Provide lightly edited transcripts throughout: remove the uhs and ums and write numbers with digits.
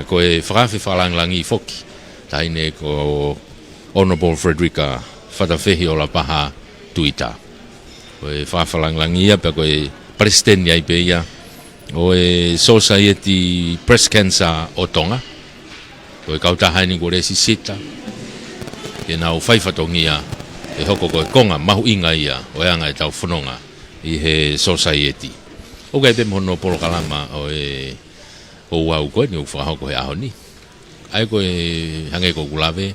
Ko e whakawhi whalangi foki. Taine ko Honorable Frederica whatawhehi o la paha tuita. Ko e whawhalangi ia pe ko e president ia pe ia. O e Society Breast Cancer o Tonga. Ko e kautahaini ko resi sita. Ke nau whaifatongi ia. E hoko ko e konga mahu inga ia. O e anga e tau whanonga i he society. O kai pe mohono polo kalama o e o wau koe ni u whakahoko he aho ni. Ai ko e hange ko kulawe.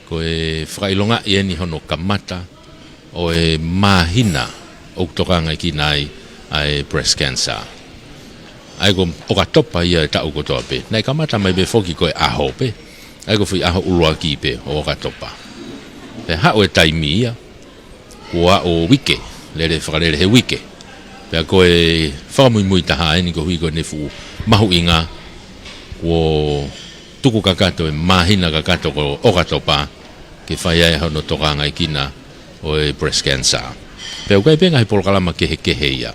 Ko e whakailonga i eni hono kamata. O e mahina o kutokanga ki nai ai breast cancer. Ai ko o ka topa ia e tau kotoa pe. Nei kamata mai be foki ko e aho pe. Ai ko whi aho ulua ki pe o ka topa. Pe hao e taimi ia. Kua o wike. Lere whakarere he wike. Pe ko e whakamui taha eni ko hui ko ne fu mahu inga. Ko tuku kakato e mahina kakato ko o ka topa. Ke whai ai hono tokanga i kina o e breast cancer. Pe ukai penga he polokalama kehe ia.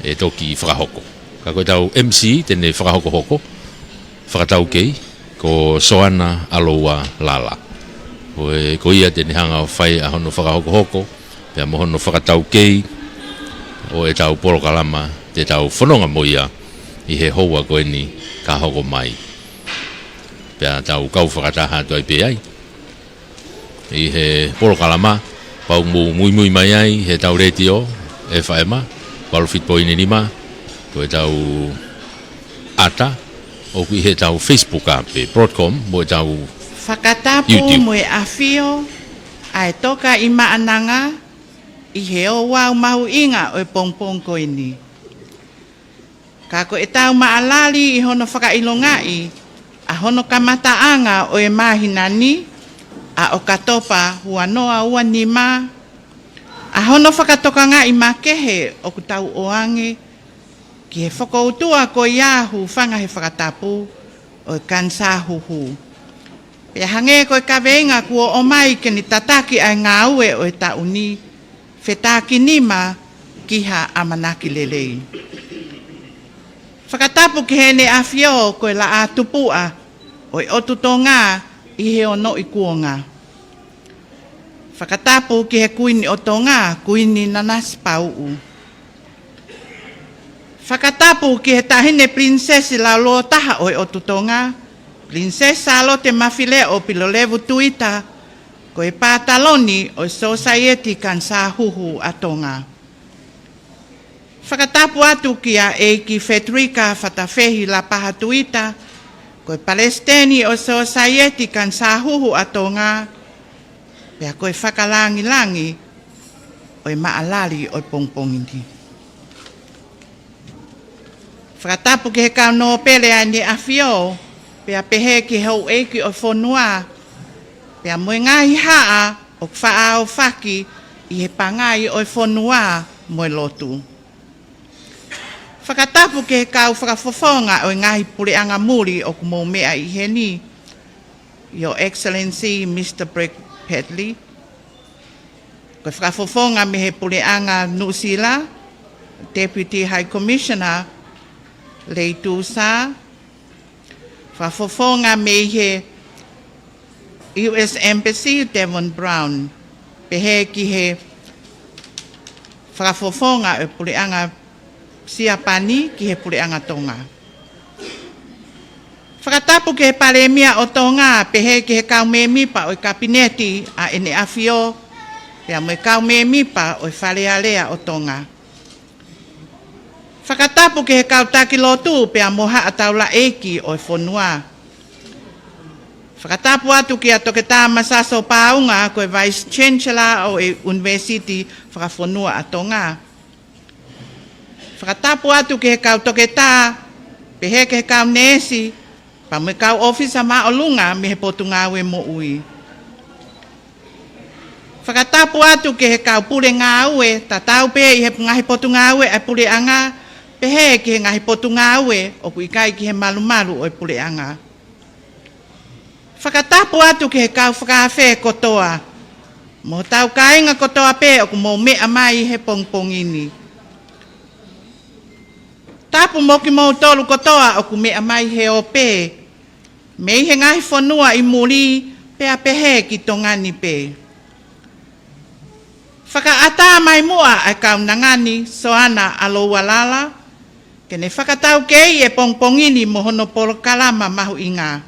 E toki whakahoko. Ka koe tau MC tene whakahoko hoko. Whakatau kei. Ko soana aloa lala. Ko ia tene hanga o whai a hono whakahoko hoko. Pea mohono whakatau kei. O e tau polokalama. Te tau whanonga mo ia. I he hoa koe ni ka hoko mai. Pea tau kau whakataha tu ai pe ai. I he polokalama. Pau mui mai ai. He tau retio. E whaema. Walofit po ini lima. Ko e tau ata. O kui he tau Facebook a pe Broadcom. Mo e tau Whakatapu mo e awhio. Ai toka i maananga. I he o wau mahu inga o e pongpong ko ini. Ka ko e tau maalali i hono whakailongai. A hono kamataanga o e mahinani. A o katopa hua noa ua nima. A hono whakatokanga i makehe o kutau oange. Ki he whakoutua ko iahu whanga he whakatapu o e kansa huhu. Pea hange ko e kawenga kua o mai ke ni tataki ai ngā ue o e tauni. Whetaki nima kiha amanaki lelei. Whakatapu ki hene awhio ko e la a tupua o e otu tonga i he ono i kuonga. Whakatapu ki he kuini o tonga kuini nanas pau. Whakatapu ki he tahine prinsesi la loa taha o e otu tonga. Prinsesa lo te mawhile o pilolevu tuita. Ko e pātaloni o Society Kansa Huhu a Tonga. Whakatapu atu ki a Eiki Federica whatawhehi la paha tuita. Ko e Palestini o Society Kansa Huhu a Tonga. Pea ko e whakalangi o e maalali o e pongpongini. Whakatapu ki he kauno pele ai ni awhio. Pea pehe ki hau eiki o whonua. Pea moe ngahi haa o kwha o whaki i he pangai o whonua moe lotu. Whakatapu ke he kau whakafofonga o ngahi pureanga muri o kumo mea i he ni. Your Excellency Mr. Brett Pedley. Ko whakafofonga me he pureanga Nusila, Deputy High Commissioner Latu. Whakafofonga me he US Embassy Devon Brown. Pehe ki he whakafofonga e pureanga Siapani ki he pureanga Tonga. Whakatapu ki he paremia o Tonga, pehe ki he kaume mipa o kabineti a ene awhio, pea mo e kaume mipa o wharearea o Tonga. Whakatapu ki he kautaki lotu, pea moha a taula eiki o whonua. Whakatapu atu ki a toke tā masaso paunga ko e Vice Chancellor o e University whakawhonua a Tonga. Whakatapu atu ki he kau toke tā, pehe ki he kau nesi, pa me kau ofisa ma o lunga me he potungawe mo ui. Whakatapu atu ki he kau pure ngā ue, ta tau pe i he ngahi potungawe a pure anga, pehe ki he ngahi potungawe o kuikai ki he malumalu o e pure anga. Whakatapu atu ki he kau whakawhe kotoa. Mo tau kainga kotoa pe o ku mo mea mai he pongpongini. Tapu moki mo tolu kotoa o ku mea mai he o pē. Mei he ngahi whanua I muri pea pehe ki tongani pē. Whakaata mai mua ai kau nangani soana alo walala. Kene whakatau kei e pongpongini mohono polo kalama mahu inga.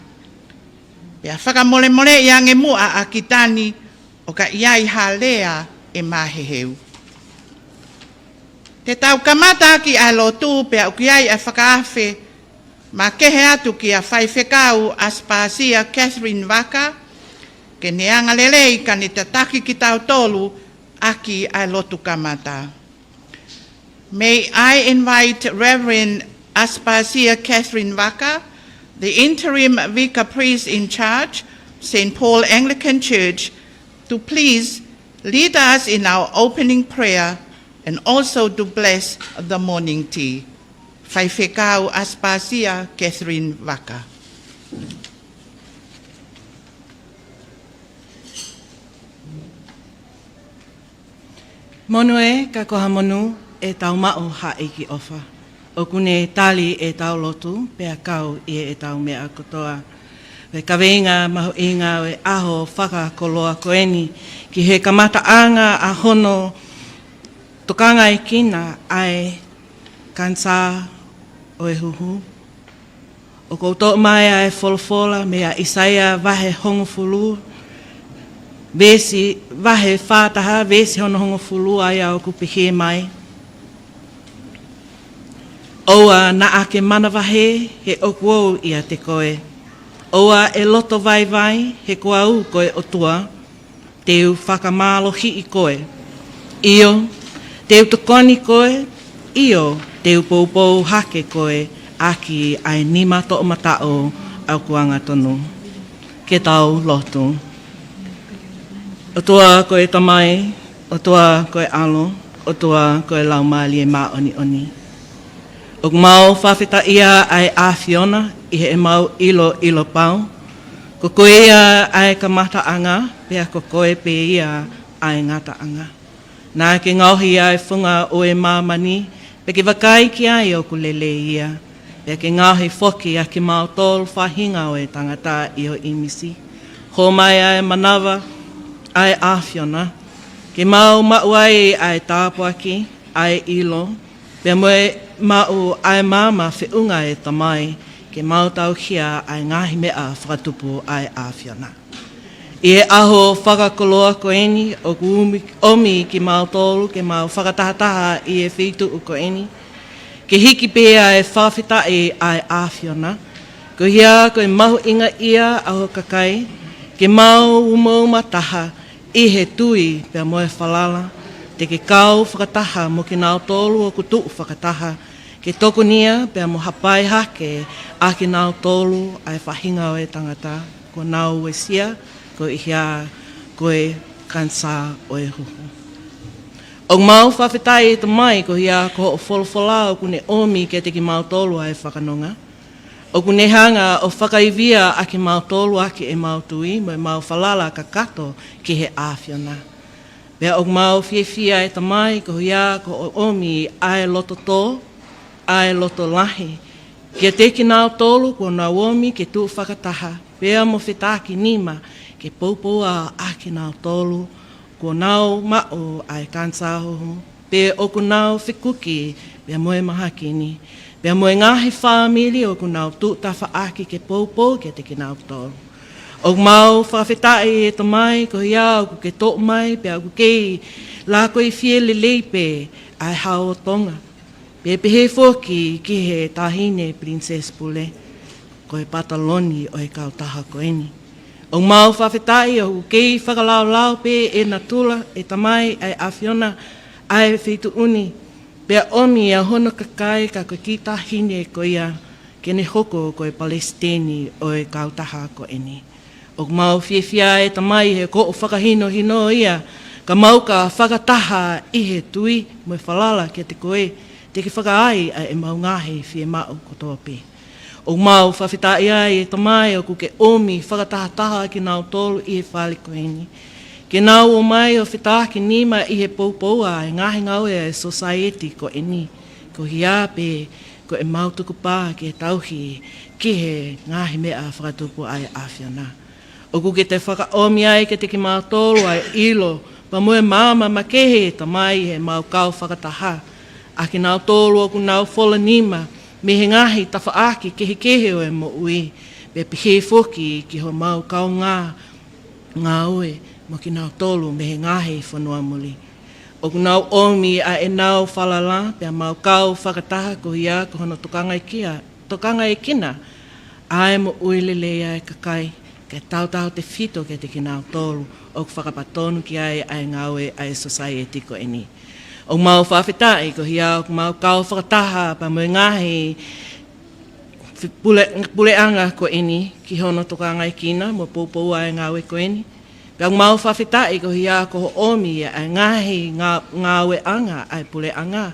Pea whakamole mole I ange mua a kitani o ka iai halea e maheheu. Te tau kamata ki a lotu pea ukiai a whakaafe ma kehe atu ki a whaiwhekau Aspasia Catherine Waka ke neanga lelei ka ni tataki ki tau tolu aki a lotu kamata. May I invite Reverend Aspasia Catherine Waka, the interim vicar priest in charge, St. Paul Anglican Church, to please lead us in our opening prayer and also to bless the morning tea. Whaiwhekau Aspasia Catherine Waka. Monu e, ka koha monu, e tau mao haiki ofa. O kune tali e tau lotu, pea kau e tau mea kotoa. Ve ka veinga mahu inga e aho whakakoloa koeni, ki he kamataanga a hono tokanga I kina ai kansa o e huhu. O koutou mai ai folofola mea Isaia vahe hongofulu, vesi vahe whātaha, vesi hono hongofulu ai au kupihe mai. Oa na ake mana vahe he okuou ia te koe. Oa e loto vai vai he koau koe otua, teu whakamalohi I koe. Io, teu tokoni koe, io, teu poupou hake koe, aki ai nima to o matao au kuanga tonu. Ke tau lotu. Otua koe tamai, otua koe alo, otua koe laumali e maa oni oni. O mau whawhita ia ai a Fiona, I he mau ilo pau. Ko koe ia ai ka mataanga, pea ko koe pe ia ai ngataanga. Nā ke ngauhi ai whunga o e māmani, pe ke wakai ki ai o kulele ia. Pea ke ngauhi whoki a ke mau tolu whahinga o e tangata I o imisi. Ho mai ai manawa ai a Fiona. Ke mau mauai ai tāpuaki, ai ilo. Pea moe mau ai mama whiunga e tamai, ke mau tau hia ai ngahi mea whakatupu ai a Fiona. I e aho whakakoloa koeni o ku omi ki mau tolu, ke mau whakatahataha I e whitu u koeni. Ke hiki pēa e whawhita e ai a Fiona. Ko hia koe mahu inga ia aho kakai, ke mau umaumataha I he tui pea moe whalala. Te ke kau whakataha mo ki nao tolu o kutu whakataha. Ke tokunia pea mo hapai hake a ki nao tolu ai whahinga o e tangata. Ko nao e sia, ko ihia koe kansa o e huhu. O mau whawhetai e tamai ko hia ko o wholawhala o kune omi ke te ki mau tolu ai whakanonga. O kune hanga o whakaivia a ki mau tolu a ki e mau tui, mo e mau whalala ka kato ki he a Fiona. Pea o mau whiewhia e tamai ko hia ko o omi ai loto tō, ai loto lahi. Kia te ki nao tolu ko nā omi ke tū whakataha. Pea mo whetaki nima ke poupoa a ki nao tolu ko nao mao ai kansahoho. Pea o ko nao whikuki pea moe mahakini. Pea moe ngahi whamili o ko nao tūtawha aki ke poupo ke te ki nao tolu. O mau whawhetai e tamai ko hia o ke tō mai pea o kei la koe whie leipe ai hao Tonga. Pea pehe whoki ki he tahine Princess Pule ko e pataloni o e kautaha koeni. O mau whawhetai o kei whakalau pe e natula e tamai ai a Fiona ai whitu uni. Pea omi a hono kakai ka koe ki tahine ko ia ke ne hoko ko e Palestini o e kautaha koeni. O mau whiewhia e tamai he ko o whakahino hino ia, ka mau ka whakataha I he tui mo e whalala ki te koe, te ki whakaai a e mau ngahi whie mau kotoa pe. O mau whawhitai ai e tamai o ku ke omi whakatahataha ki nao tolu I he whali koeni. Ke nao o mai o whitaki nima I he poupoua e ngahi ngau e society ko eni, ko hia pe ko e mautuku pā ki e tauhi ki he ngahi mea whakatupu ai awhiana. O ku ke te whakaomi ai ke te ki mātolu ai ilo, pa mue māma makehe ta mai he mau kau whakataha. A ki nau tolu o ku nau whola nima, me he ngahi ta whaaki kehe o e mo ui, me pihe foki ki ho mau kau ngā ue, mo ki nau tolu me he ngahi whanua muli. O ku nau omi a e nau whalala, pia mau kau whakataha ko hia ko hono tokanga e kina, ai mo ui lelea e kakai, ke tautau te whito ke te ki nau tolu, o ku whakapatonu ki ai ngaue ai society ko eni. O mau whawhetai ko hia, o mau kau whakataha pa mo ngahi puleanga ko eni, ki hono tokanga e kina, mo pōpou ai ngaue ko eni. Pia mau whawhetai ko hia ko omi ai ngahi ngaue anga ai puleanga.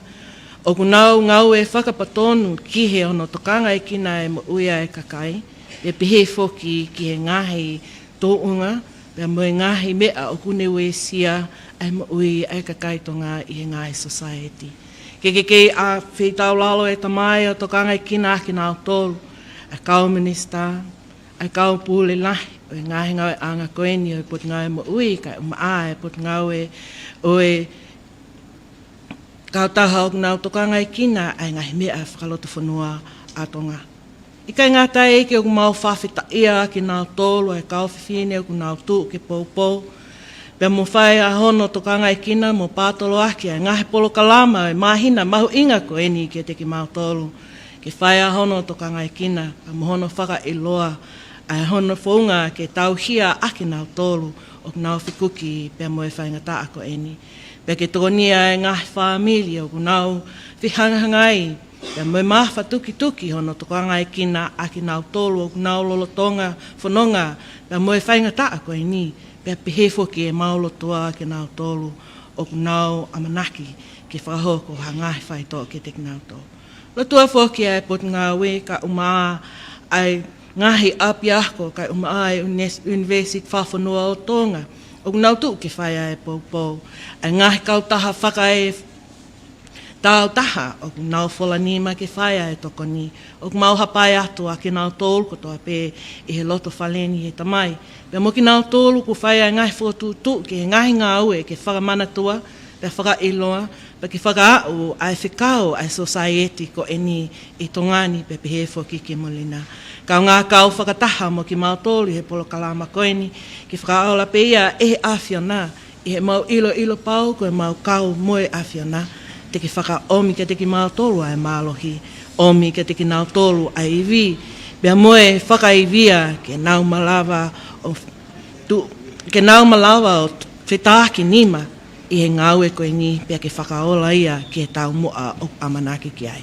O ku nau ngaue whakapatonu ki he hono tokanga e kina e mo uia e kakai, e pihe foki ki he ngahi tōunga, pia mo ngahi mea o kune ue sia ai mo ui ai kakai tonga i he ngahi society. Ke a whitau lalo e tamai o tokanga e kina ki nau tolu, ai kau minista, ai kau pule lahi, o e ngahi ngau e anga koeni o e put ngau e mo ui, kai umaa e put ngau e o e kau taha o nau tokanga e kina ai ngahi mea e whakaloto whanua a tonga. Ika ngā tae ke o mau whawhita ia ki nau tolu e kau whiwhine o nau tū ke pōpō. Pea mo whai a hono tokanga e kina mo pātolo aki ai ngahi polo kalama e mahina mahu inga ko eni ke te ki mau tolu. Ke whai a hono tokanga e kina a mo hono whaka i loa ai hono whaunga ke tau hia aki nau tolu o nau whikuki pea mo e whainga taa ko eni. Pea ke tokonia e ngahi whaamili o nau whihangahangai. Pea mo e mahwha tuki hono tokanga e kina aki nau tolu o nau lolotonga whanonga. Pea mo e whainga taa ko eni. Pea pehe foki e maulotoa ke nau tolu o nau amanaki ke whahoko hangahi whai tō ke te nau tolu. Lotua foki ai pot ngā we ka umaa ai ngahi api ako ka umaa ai university whawhanua o Tonga. O nau tu ke whai ai pōpō. Ai ngahi kautaha whaka e tau taha o nau whola nima ke whai ai toko ni. O mau hapai atua ke nau tolu ko toa pē i he loto whaleni he tamai. Pea mo ki nau tolu ku whai ai ngahi whotutu ke ngahi ngā ue ke whakamanatua, pea whakailoa, pea ke whakaau ai whikau ai society ko eni i tongani pe pehe whoki ke molina. Kau ngā kau whakataha mo ki mau tolu he polo kalama koeni, ke whakaola pe ia e awhiona, i he mau ilo pau ko e mau kau moe awhiona, te ki whakaomi ke te ki mau tolu ai mālohi, omi ke te ki nau tolu ai iwi, pea moe whakaivia ke nau malawa ke nau malawa o whetaki nima i he ngāue koe ni pia ke whakaola ia ke tau moa o amanaki ki ai.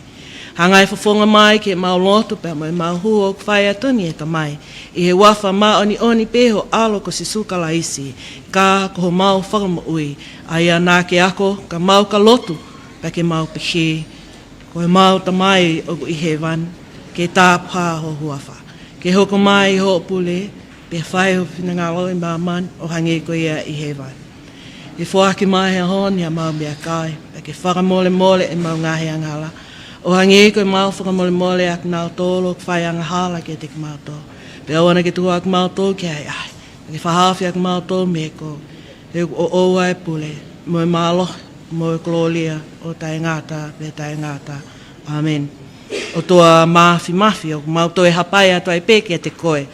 Hangai whafonga mai ke mau lotu pia mo e mau hua o kwhai atuni e tamai. I he wafa ma oni peho alo ko si sukala isi ka ko mau whakama ui. Aia nā ke ako ka mau ka lotu pia ke mau pehe ko e mau tamai o i he wan ke tā pā ho huafa. Ke hoko mai ho pule pe whai ho whingalo i māman o hangi ko ia i hewa. I whaaki mai he honi a mau mea kai, pe ke whakamole e mau ngahi angala. O hangi ko i mau whakamole ak nau tolo k whai angahala ke te ki mau tō. Pe awana ke tua ak mau tō ki ai ai. Pe ke whahawhi ak mau tō me ko. He o oa e pule, mo e malo, mo e klolia, o tai ngata, pe tai ngata. Amen. O toa mafi o mau tō e hapai ato ai peke e te koe.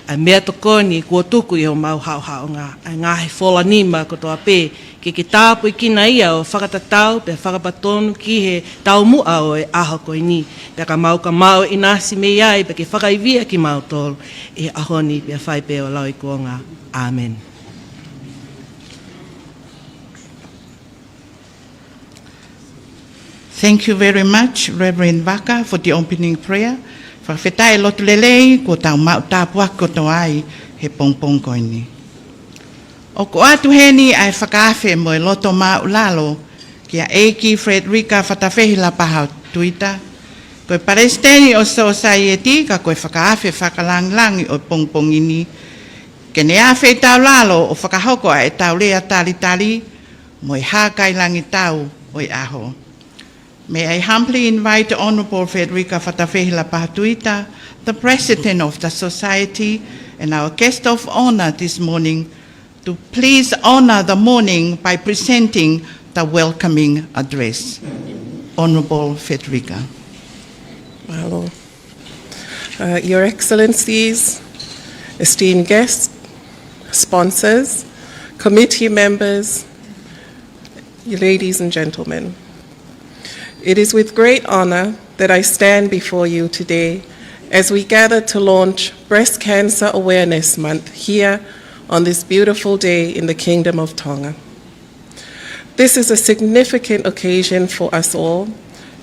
Ai mea to koni kua tuku i ho mau hao ngā. Ai ngahi whola nima ko toa pē. Ke tāpu i kina ia o whakatatau pe whakapatonu ki he tau mua o e aho koe ni. Pea ka mau i nasi me iai pe ke whakaivia ki mau tolu. E ahoni pe whai pe o lau i kua ngā. Amen. Thank you very much, Reverend Vaka, for the opening prayer. Whawhetai lotu lelei, ko tau mau tāpua ko tō ai, he pongpong koe ni. O ko atu heni ai whakawhe mo e loto mau lalo, kia eiki Frederica whatawhehi la paha tuita. Koe paresteni o society, ka koe whakawhe whakalanglangi o pongpong ini. Ke ne awhe tau lalo o whakahoko ai tau lea tali, mo e hākai langi tau o e aho. May I humbly invite the Honourable Frederica Fatafehila Pahatuita, the President of the Society, and our guest of honour this morning, to please honour the morning by presenting the welcoming address. Honourable Frederica. Mahalo. Your Excellencies, esteemed guests, sponsors, committee members, ladies and gentlemen. It is with great honor that I stand before you today as we gather to launch Breast Cancer Awareness Month here on this beautiful day in the Kingdom of Tonga. This is a significant occasion for us all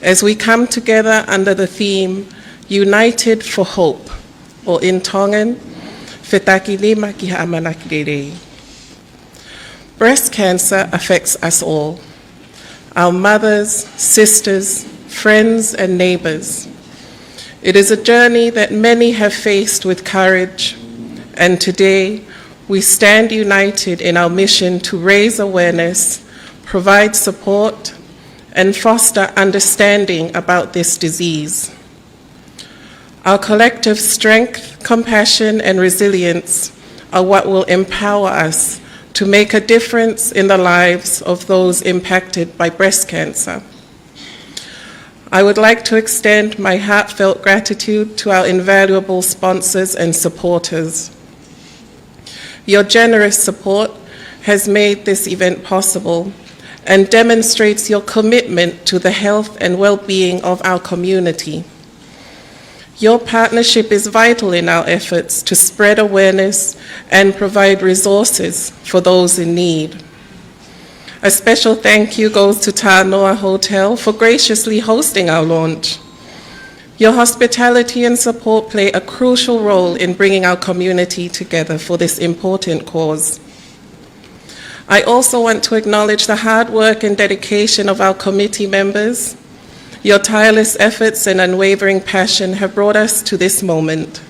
as we come together under the theme United for Hope, or in Tongan, Whetaki Lima ki Ha'amanaki. Breast cancer affects us all, our mothers, sisters, friends, and neighbors. It is a journey that many have faced with courage, and today we stand united in our mission to raise awareness, provide support, and foster understanding about this disease. Our collective strength, compassion, and resilience are what will empower us to make a difference in the lives of those impacted by breast cancer. I would like to extend my heartfelt gratitude to our invaluable sponsors and supporters. Your generous support has made this event possible and demonstrates your commitment to the health and well-being of our community. Your partnership is vital in our efforts to spread awareness and provide resources for those in need. A special thank you goes to Tanoa Hotel for graciously hosting our launch. Your hospitality and support play a crucial role in bringing our community together for this important cause. I also want to acknowledge the hard work and dedication of our committee members. Your tireless efforts and unwavering passion have brought us to this moment,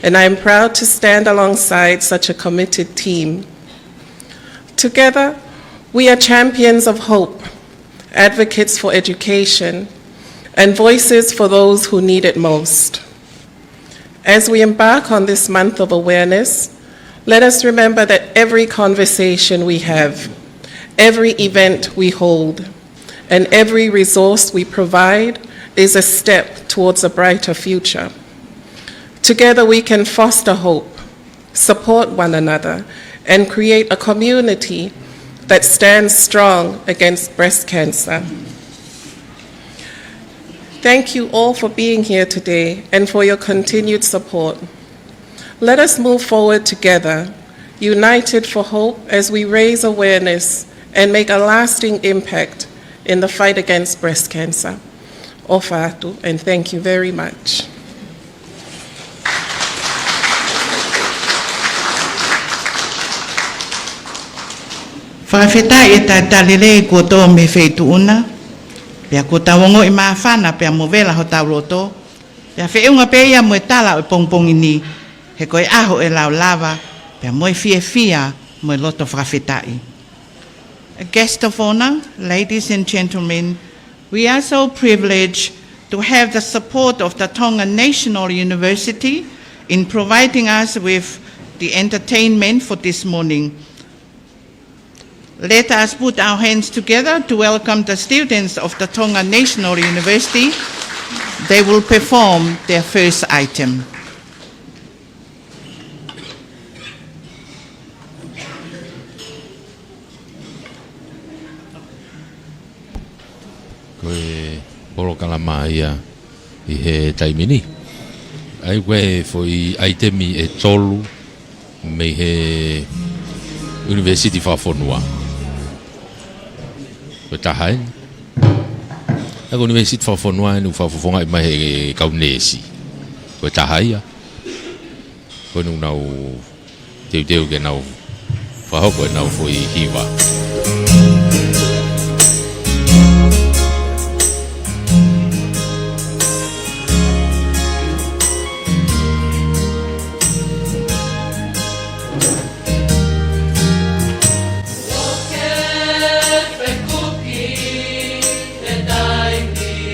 and I am proud to stand alongside such a committed team. Together, we are champions of hope, advocates for education, and voices for those who need it most. As we embark on this month of awareness, let us remember that every conversation we have, every event we hold, and every resource we provide is a step towards a brighter future. Together we can foster hope, support one another, and create a community that stands strong against breast cancer. Thank you all for being here today and for your continued support. Let us move forward together, united for hope as we raise awareness and make a lasting impact in the fight against breast cancer. Ofa atu, and thank you very much. Whawheta e ta talile ko tō me wheituuna, pia ko tawongo i maawhana pia mowela ho tau roto, pia whiunga pe ia moe tala o pongpongini, he koe aho e lau lava, pia moe fia moe loto whawhetai. A guest of honor, ladies and gentlemen, we are so privileged to have the support of the Tonga National University in providing us with the entertainment for this morning. Let us put our hands together to welcome the students of the Tonga National University. They will perform their first item. Koe polo kalama ia I he taimini. Ai koe foi aitemi e tolu me he University Whawhonua. Koe tahai. Ako University Whawhonua nu whawhonga I mai he kaunesi. Koe tahai ia. Koe nu nau teu ke nau whahoko e nau foi hiwa. Te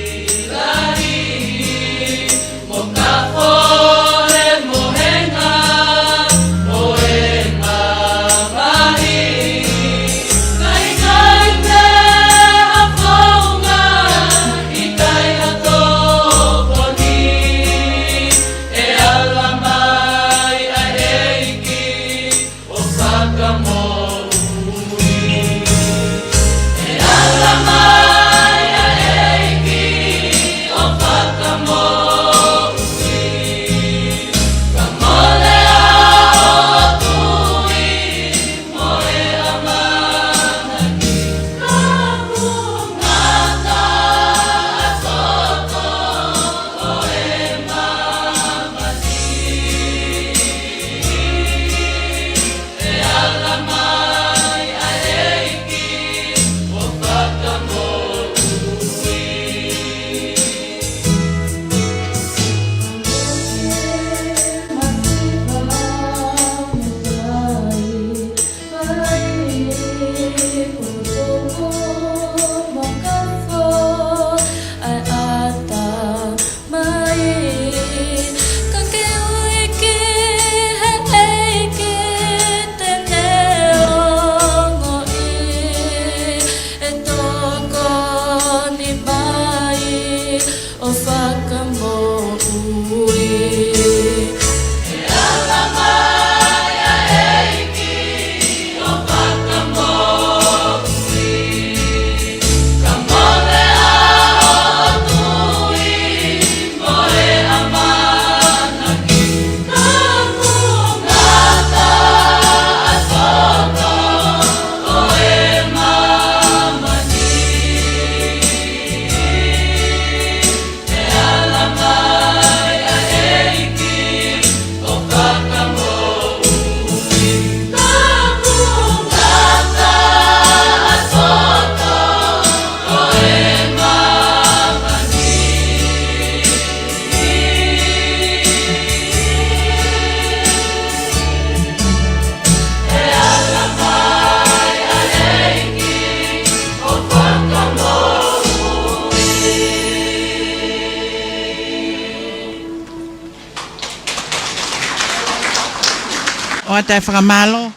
O tai whakamalo.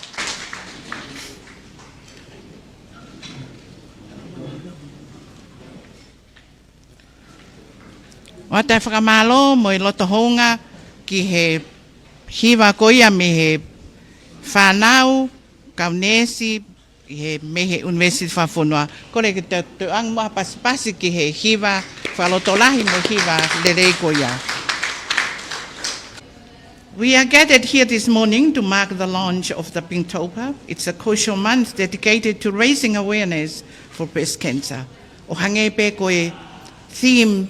O tai whakamalo mo I loto honga ki he hiwa koia me he whanau, kaunesi, he mehe University Whawhunua. Kore ki te ang mua pasipasi ki he hiwa, whalotolahi mo hiwa lerei koia. We are gathered here this morning to mark the launch of the Pinktober. It's a crucial month dedicated to raising awareness for breast cancer. O hange pe koe theme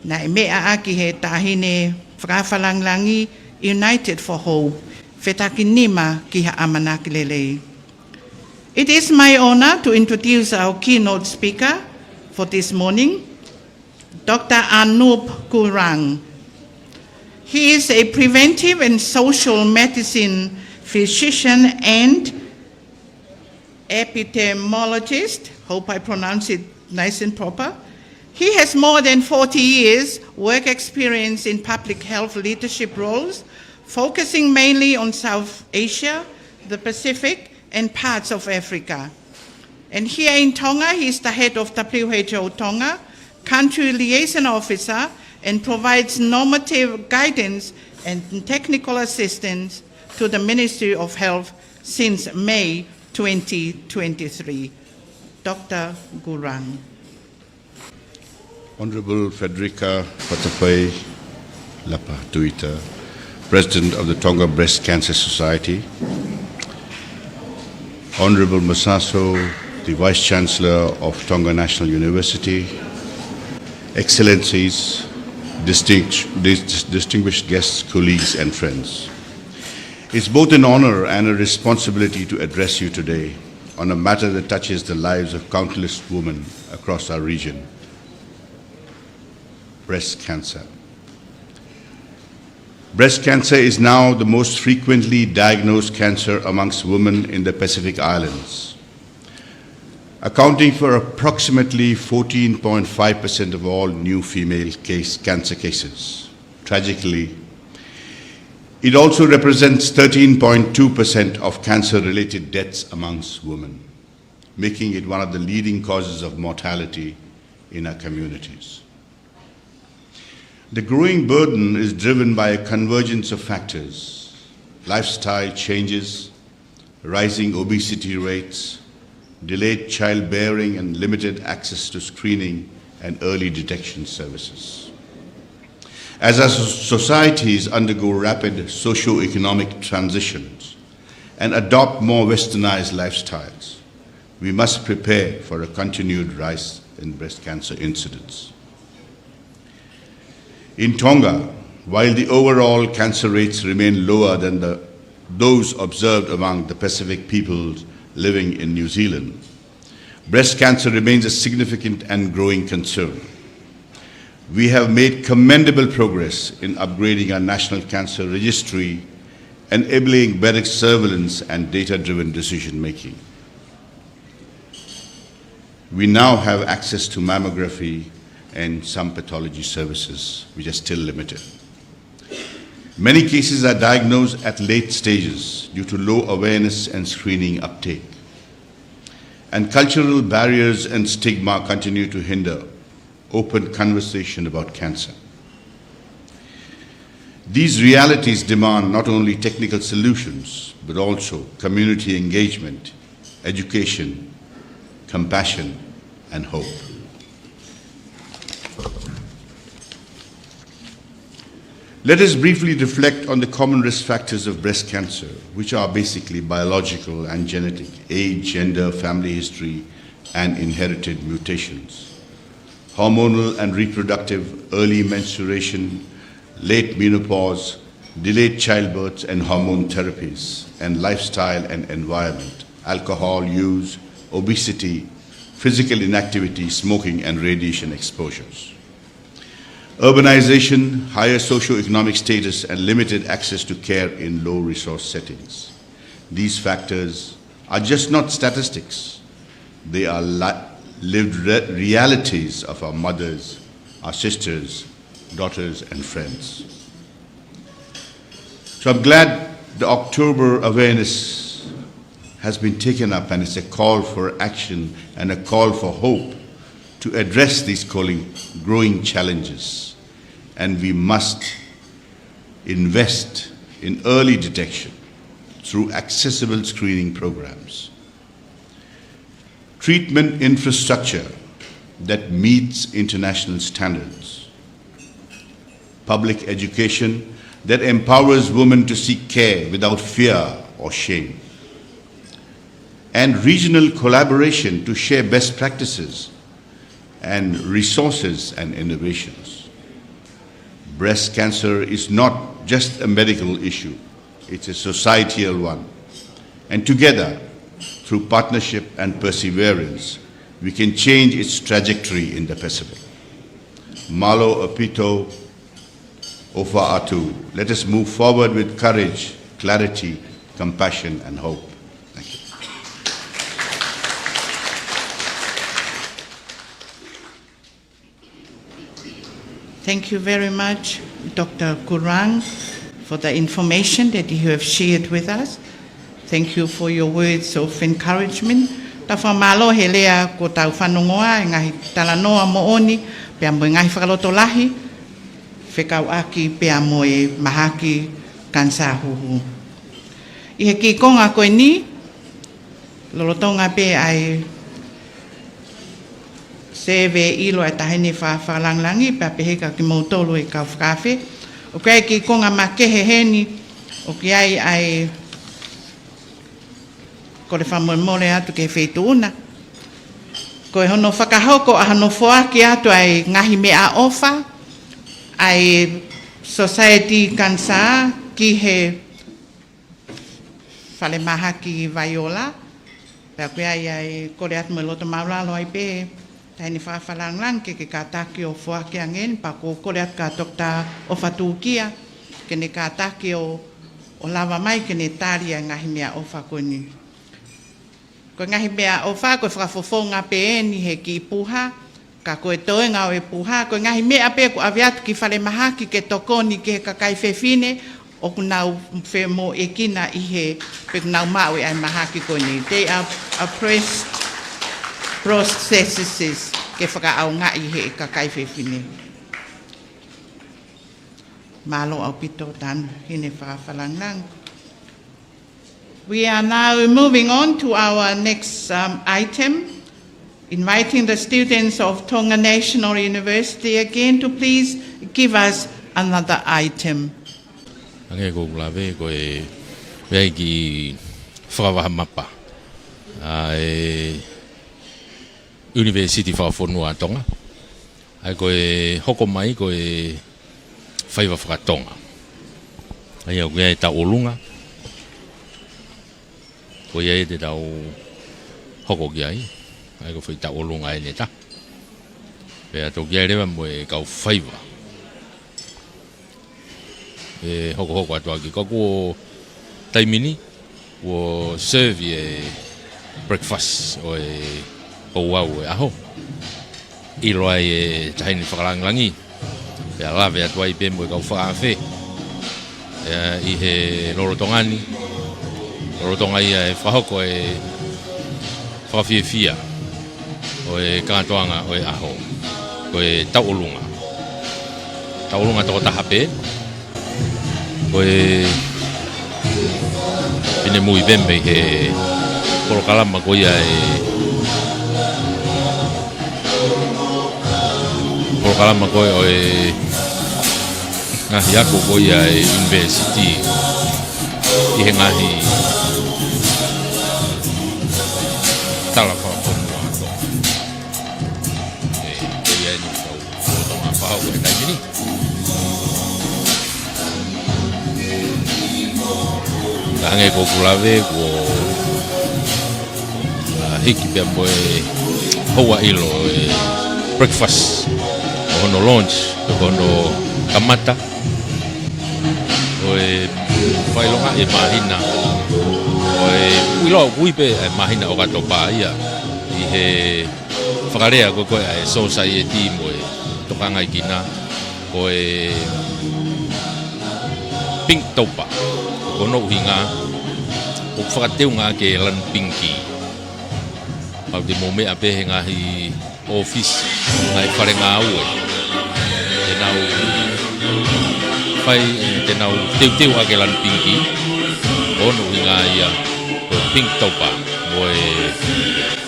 na e mea aki he tahine whakawhalanglangi United for Hope, whetaki nima ki ha amanaki lelei. It is my honor to introduce our keynote speaker for this morning, Dr. Anup Kurang. He is a preventive and social medicine physician and epidemiologist. Hope I pronounce it nice and proper. He has more than 40 years work experience in public health leadership roles, focusing mainly on South Asia, the Pacific, and parts of Africa. And here in Tonga, he is the head of WHO Tonga, country liaison officer, and provides normative guidance and technical assistance to the Ministry of Health since May 2023. Dr. Gurang. Honorable Frederica Fatafai Lapa Tuita, President of the Tonga Breast Cancer Society, Honorable Masaso, the Vice Chancellor of Tonga National University, Excellencies, distinguished guests, colleagues, and friends. It's both an honor and a responsibility to address you today on a matter that touches the lives of countless women across our region: breast cancer. Breast cancer is now the most frequently diagnosed cancer amongst women in the Pacific Islands, accounting for approximately 14.5% of all new female cancer cases. Tragically, it also represents 13.2% of cancer-related deaths amongst women, making it one of the leading causes of mortality in our communities. The growing burden is driven by a convergence of factors: lifestyle changes, rising obesity rates, delayed childbearing, and limited access to screening and early detection services. As our societies undergo rapid socio-economic transitions and adopt more westernized lifestyles, we must prepare for a continued rise in breast cancer incidence. In Tonga, while the overall cancer rates remain lower than those observed among the Pacific peoples living in New Zealand, breast cancer remains a significant and growing concern. We have made commendable progress in upgrading our National Cancer Registry, enabling better surveillance and data-driven decision-making. We now have access to mammography and some pathology services, which are still limited. Many cases are diagnosed at late stages due to low awareness and screening uptake. And cultural barriers and stigma continue to hinder open conversation about cancer. These realities demand not only technical solutions, but also community engagement, education, compassion, and hope. Let us briefly reflect on the common risk factors of breast cancer, which are basically biological and genetic: age, gender, family history, and inherited mutations. Hormonal and reproductive, early menstruation, late menopause, delayed childbirth and hormone therapies, and lifestyle and environment: alcohol use, obesity, physical inactivity, smoking, and radiation exposures. Urbanization, higher socioeconomic status, and limited access to care in low-resource settings. These factors are just not statistics. They are lived realities of our mothers, our sisters, daughters, and friends. So I'm glad the October awareness has been taken up, and it's a call for action and a call for hope to address these growing challenges. And we must invest in early detection through accessible screening programs. Treatment infrastructure that meets international standards. Public education that empowers women to seek care without fear or shame. And regional collaboration to share best practices and resources and innovations. Breast cancer is not just a medical issue, it's a societal one. And together, through partnership and perseverance, we can change its trajectory in the Pacific. Malo apito ofa atu. Let us move forward with courage, clarity, compassion, and hope. Thank you. Thank you very much, Dr. Kurang, for the information that you have shared with us. Thank you for your words of encouragement. Ta whamalo he lea ko tau whanongoa e ngahi talanoa mooni, pia mo ngahi whakaloto lahi, whekau aki pia mo e mahaki kansa huhu. I he ki konga koe ni, lolotonga pe ai seve ilo e tahini whalanglangi, pia peheka ki mautolo e kau whakawhi. O kai ki konga makehe heni, o ki ai ko le whamomole atu ke whetuuna. Ko e hono whakahoko a hono whoaki atu ai ngahi mea ofa, ai Society Kansa ki he whale maha ki Vaiola. Pea koe ai kore atu me loto maulalo ai pe, taini whawhalanglang ke kātaki o whoaki angen, pa ko kore atu ka tokta o whatukia, ke ne kātaki o lawa mai ke ne tāria ngahi mea ofa koni. Ko ngahi mea ofa, ko whakafofonga pe ni he ki puha, ka koe toenga o e puha, ko ngahi mea pe ko aviatu ki whale mahaki ke tokoni ke he kakai whewhine, o kunau whemo e kina i he pe kunau mau e ai mahaki koni. They are processes ke whakaau ngā i he kakai whewhine. Malo au pito tanu hine whakawhalangang. We are now moving on to our next item, inviting the students of Tonga National University again to please give us another item. Ange ko lawe ko e wei ki whakawaha mapa. E University whakafonua Tonga. Ai ko e hoko mai ko e whaiwa whakatonga. Ai au kia e ta olunga. Ko ia e te tau hoko ki ai. Ai ko whai ta olunga e ne ta. Pea tō kia rewa mo e kau whaiwa. E hoko atua ki. Kako o taimini, o serve e breakfast o e pouau e aho. Ilo ai e tahini whakaranglangi. Pea lawe atua i pe mo e kau whakawhe. I he lorotongani. Lorotonga ia e whahoko e whawhiawhia o e kātoanga o e aho, o e taulunga. Taulunga toko tahape, o e pine mui bembe he korokalama ko ia e korokalama ko o e ngahi ako ko ia e university i he ngahi tala whakaponua ato. E ia ni tau tonga whahau e taimini. Hange ko kulawe ko hiki pia mo e hoa ilo e breakfast o hono lunch o hono kamata o e whailonga e mahina o e uilo uipe e mahina o kato pā ia i he whakarea koe koe e society mo e tokanga i kina o e Pinktober ko kono hinga o whakateu ngā ke lan pinki. Pau te mome ape he ngahi office ngai whare ngā ue. Te nau teu ake lan pinki, ono hinga ia o Pinktober, mo e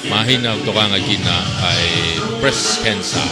mahina o tokanga kina ai breast cancer.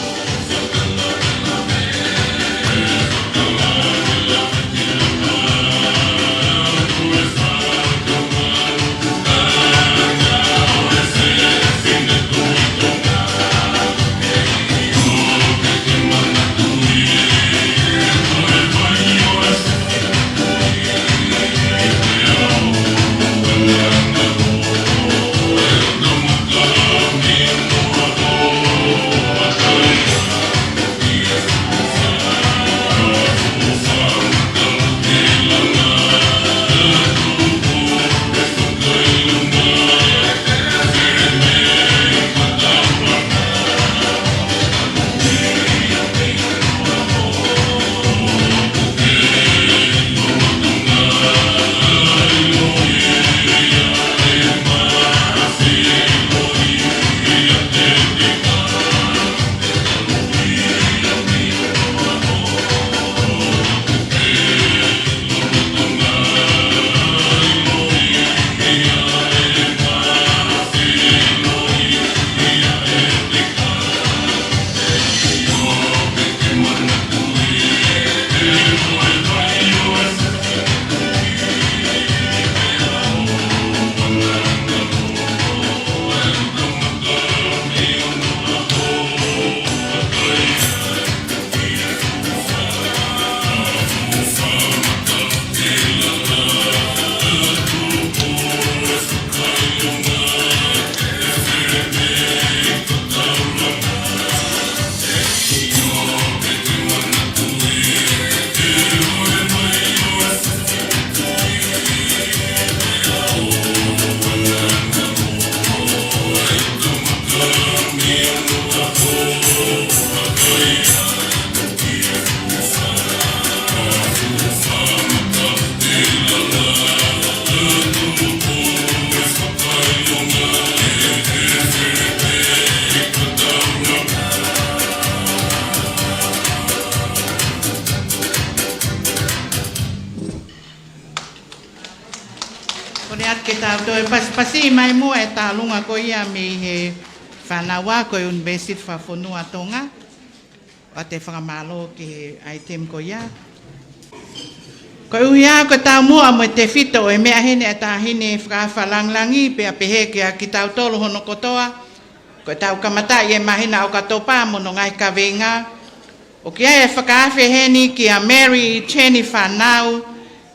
Pasi mai mo e talunga ko ia me he whanawa ko University Whafonua Tonga o te whakamalo ki he item ko ia. Ko uia ko tau mua mo te whito e mea hene e tahine whakawhalanglangi pe a pehe ki a ki tau tolo hono kotoa. Ko tau kamata i e mahina o katopa mo no ngai ka venga. O ki ai e whakawhi heni ki a Mary Cheni whanau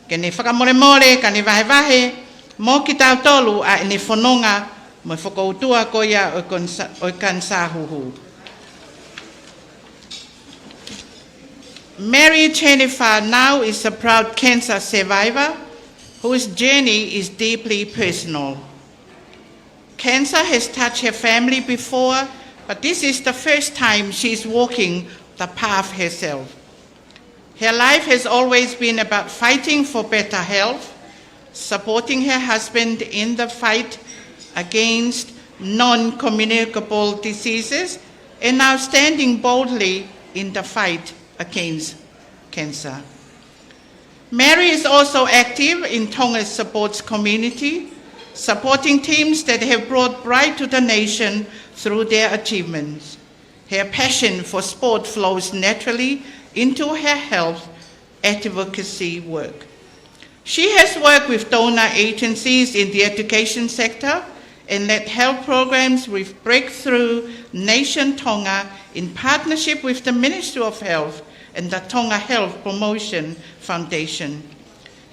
ke ne whakamore ka ne vahe mo ki tau tolu a ne whanonga mo whakautua ko ia o kansahuhu. Mary Chenifa now is a proud cancer survivor whose journey is deeply personal. Cancer has touched her family before, but this is the first time she's walking the path herself. Her life has always been about fighting for better health, supporting her husband in the fight against non-communicable diseases, and now standing boldly in the fight against cancer. Mary is also active in Tonga's sports community, supporting teams that have brought pride to the nation through their achievements. Her passion for sport flows naturally into her health advocacy work. She has worked with donor agencies in the education sector and led health programs with Breakthrough Nation Tonga in partnership with the Ministry of Health and the Tonga Health Promotion Foundation.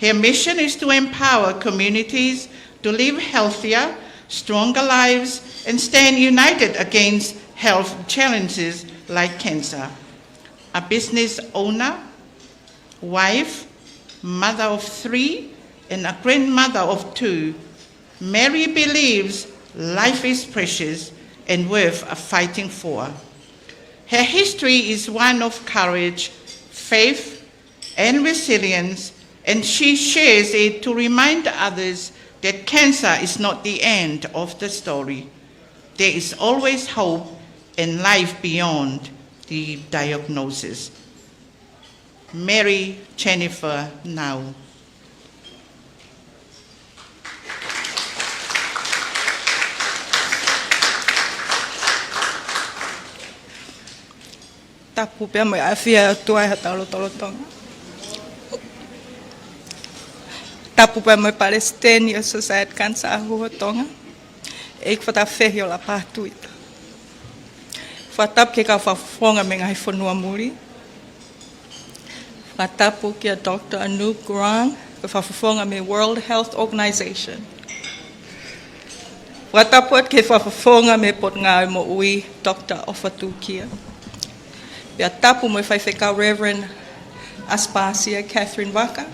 Her mission is to empower communities to live healthier, stronger lives and stand united against health challenges like cancer. A business owner, wife, mother of 3, and a grandmother of 2, Mary believes life is precious and worth fighting for. Her history is one of courage, faith, and resilience, And she shares it to remind others that cancer is not the end of the story. There is always hope and life beyond the diagnosis. Mary Jennifer now. Tapu pia mai afia tuai hatalo tolo tonga. Tapu pia mai Palestinian Society Cancer Ahua Tonga. Eik whata whehi o la pātuita. Whatap ke ka whawhonga me ngai whanua muri. Whatapu ki a Dr. Anoop Grang, ka whawhonga me World Health Organization. Whatapu ke whawhonga me pot ngai mo ui Dr. Ofatukia. Pia tapu mo whaiwheka Reverend Aspasia Catherine Waka,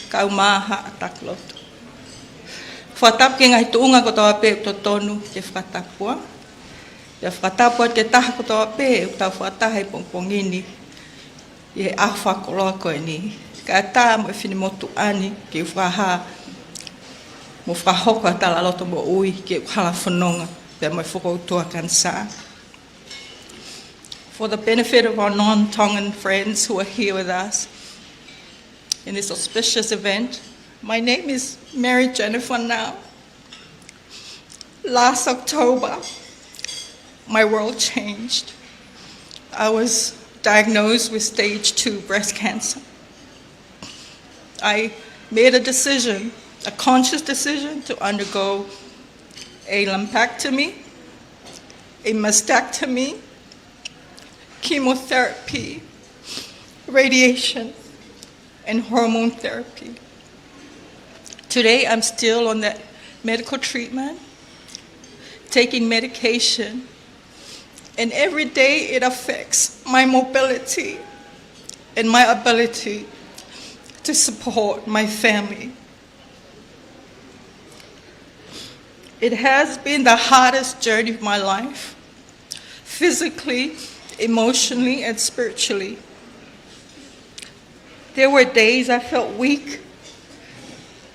ka umaha atakloto. Whatap ke ngai tuunga ko tawa pe to tonu ke whatapua. Pia whatapua ke taha ko tawa pe ta whataha i pongpongini i awha koloa koe ni. Ka tā mo whini motu ani ke whaha mo whahoko atala loto mo ui ke hala whanonga pia mo whakoutua kansa. For the benefit of our non-Tongan friends who are here with us in this auspicious event, my name is Mary Jennifer now. Last October, my world changed. I was diagnosed with stage 2 breast cancer. I made a decision, a conscious decision, to undergo a lumpectomy, a mastectomy, chemotherapy, radiation, and hormone therapy. Today, I'm still on that medical treatment, taking medication, and every day it affects my mobility and my ability to support my family. It has been the hardest journey of my life, physically, emotionally, and spiritually. There were days I felt weak,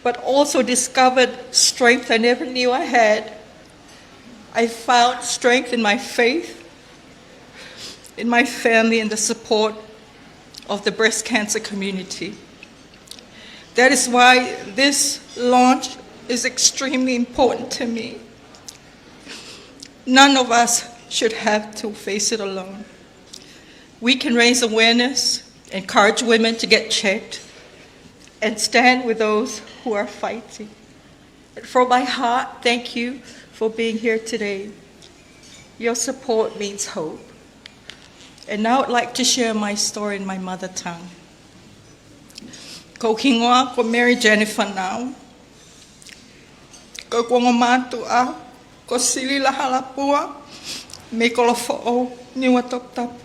but also discovered strength I never knew I had. I found strength in my faith, in my family, and the support of the breast cancer community. That is why this launch is extremely important to me. None of us should have to face it alone. We can raise awareness, encourage women to get checked, and stand with those who are fighting. And from my heart, thank you for being here today. Your support means hope. And now I'd like to share my story in my mother tongue. Ko kingoa ko Mary Jennifer now. Ko kwangomatu a ko sili la halapua. Me kolofo o niwa Tongatapu.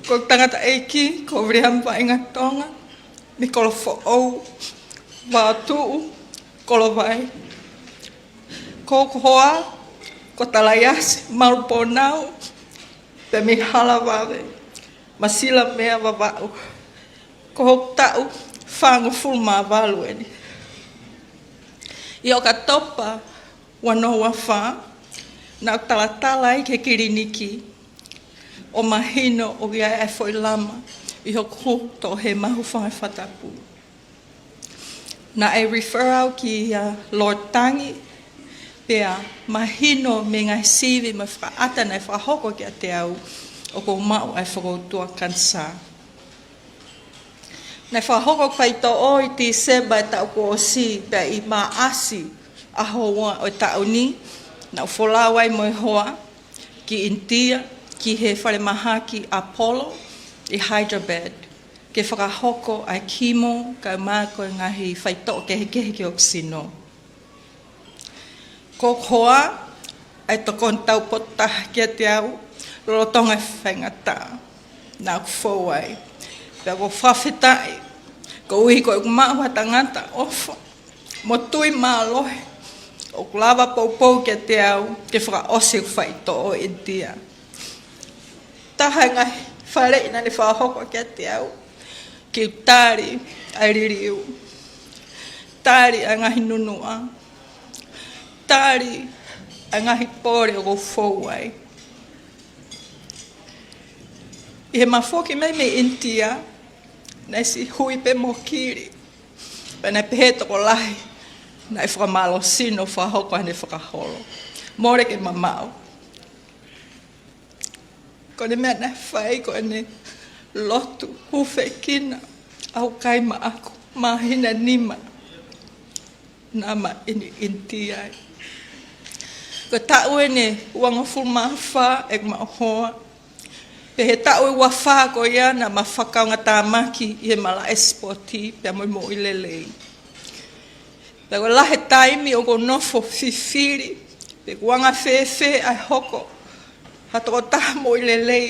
Ko tangata eiki, ko vrihampa inga Tonga. Me kolofo o watu kolovai. Ko kohoa, ko talayasi, maruponau. Pe me halawave, masila mea wawau. Ko hoktau, whangu fulma walu eni. I o ka topa, wanoa wha. Nā talatala i ke kiriniki o mahino o ia e foi lama I hoku to he mahu whai whatapu. Nā e referral ki Lord Tangi pea mahino me ngai siwi me whaata nei whahoko ki a te au o ko mau ai whakoutua kansa. Nei whahoko whai to o I ti seba e tau ko o si pea I mā asi a hoa o tau ni na ufolawai mo hoa ki India ki he whare maha ki Apollo I Hyderabad ke whakahoko ai kimo ka māko ngahi whaito ke hekehe ki oksino. Ko hoa ai tokon tau pota ki a te au rorotonga whaingata na kuwhauai. Pea ko whawhetai ko uhi ko maua tangata ofa mo tui mālohe o lava poupou ke te au ke whakaose whaito o India. Taha ngai whare ina ni whahoko ke te au ki tari ai ririu. Tari ai ngahi nunua. Tari ai ngahi pore o fou ai. I he mafoki mai me intia, nei si hui pe mokiri, pe nei pehe toko lahi, nei whakamalo sino whahoko ane whakaholo. More ke mamau. Ko ne mea nei whai ko ane lotu, huwhe kina, au kaima aku, mahina nima, nama ini intia ai. Ko tau ene uanga fulmafa ek maohoa, pe he tau e wawha ko ia na mawhakaunga tāmaki i he mala espoti pe Moimoi lelei. Pe ko lahe taimi o ko nofo fifiri, pe kuanga whewhe ai hoko, hatoko taha Moimoi lelei,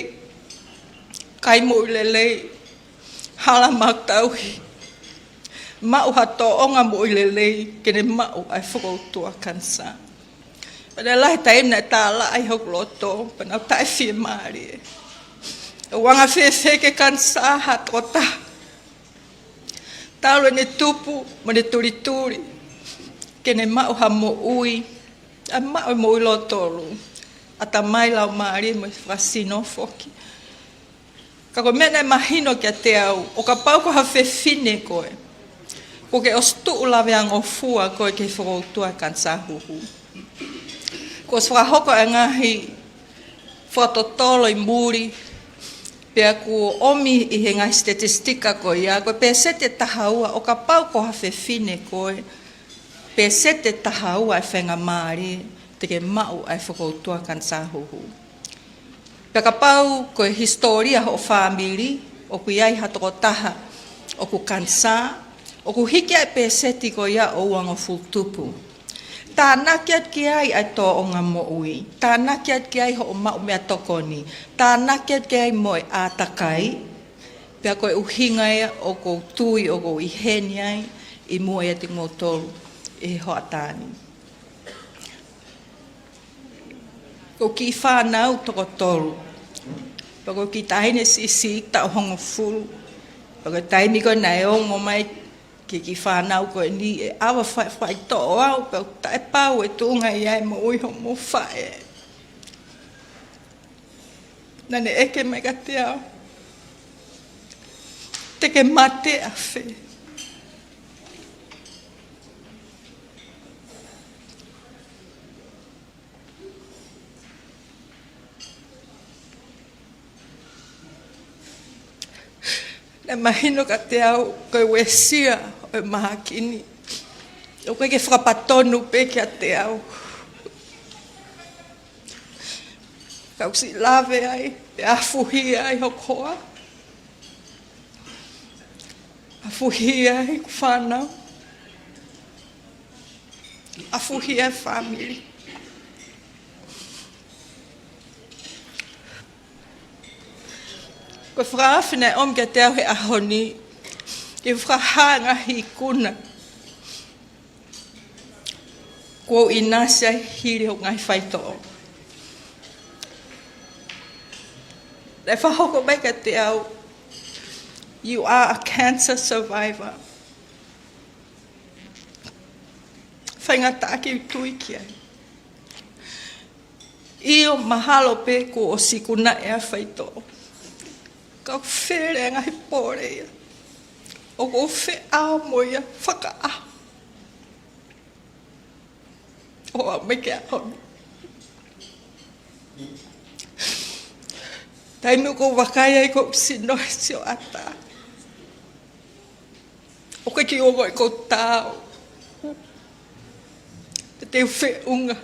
kai Moimoi lelei, hala mautauhi. Mau hato onga Moimoi lelei, kene mau ai whakautua kansa. Pe lahe taimi na tāla ai hoko loto, pe nau tae whie maari e. Wanga whewhe ke kansa hatota. Talo ne tupu, mo ne turi. Kene mau ha mo ui, a mau mo ui lotolu. Ata mai lau maari mo whasino foki. Kako mena mahino kia te au, o ka pau ko ha whewhine koe. Ko ke ostu ulawe ang ofua koe ke whakautua kansa huhu. Ko swahoko e ngahi whatotolo i muri, pea ku omi i he ngai statistika ko ia, koe pe sete tahaua, o ka pau ko hawhe whine koe, pe sete tahaua e whenga maari, te ke mau ai whakautua kansa huhu. Pea ka pau koe historia o whamiri, o ku iai hatoko taha, o ku kansa, o ku hiki ai pe sete ko ia o uango fultupu. Tāna kiat ki ai ai tō o ngā mo'ui. Tāna kiat ki ai ho o mau mea tokoni. Tāna kiat ki ai moe ātakai. Pea koe uhinga ia o kou tui o kou iheni ai i mua ia te ngotolu e ho atani. Ko ki whānau toko tolu. Pea ko ki tahine si ta o hongo fulu. Pea ko taimi ko nei ongo mai ki whanau koe ni e awa whai tō au, pēu tae pau e tūnga i ai mo uiho mo whae. Nane eke me ka te au. Te ke mate a whi. Na mahino ka te au koe wesia o mahakini. O koe ke whakapatonu pe kia te au. Kau si lawe ai, e afuhi ai ho koa. Afuhi ai ku whanau. Afuhi ai family. Ko whakawhine om kia te au he ahoni, ki whakahanga hi kuna. Ko inasia hiri ho ngai whaitoa. Rei whahoko mai kia te au, you are a cancer survivor. Whaingata ki utui ki ai. Io mahalo pe ko o sikuna e a whaitoa. Kau where ngahi pōre ia. O ko whe ao mo ia whaka a. O a meke a honi. Taimi ko wakai ai ko sino e sio ata. O ke ki ogo e ko tāo. Te whe unga.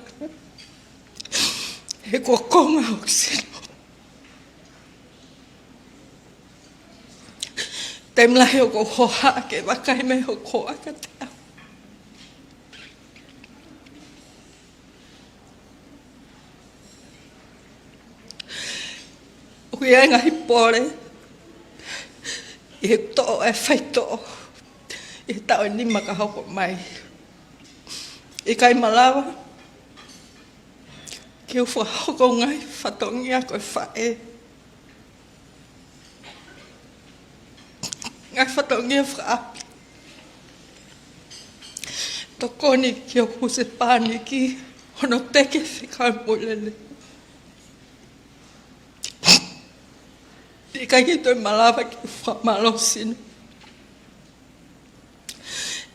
He ko konga o sino. Te mlahi o ko hoha ke wakai me ho koa ka te au. O kui e ngahi pōre, i he to'o e whaito'o, i he tau e nima ka hoko mai. I kai malawa, ki u whahoko ngai whatongia koe whae. ngai whataungia whaapi. Tokoni ki o kuse pāni ki, hono teke whikai mulele. I kai ki toi malawa ki whamalo sinu.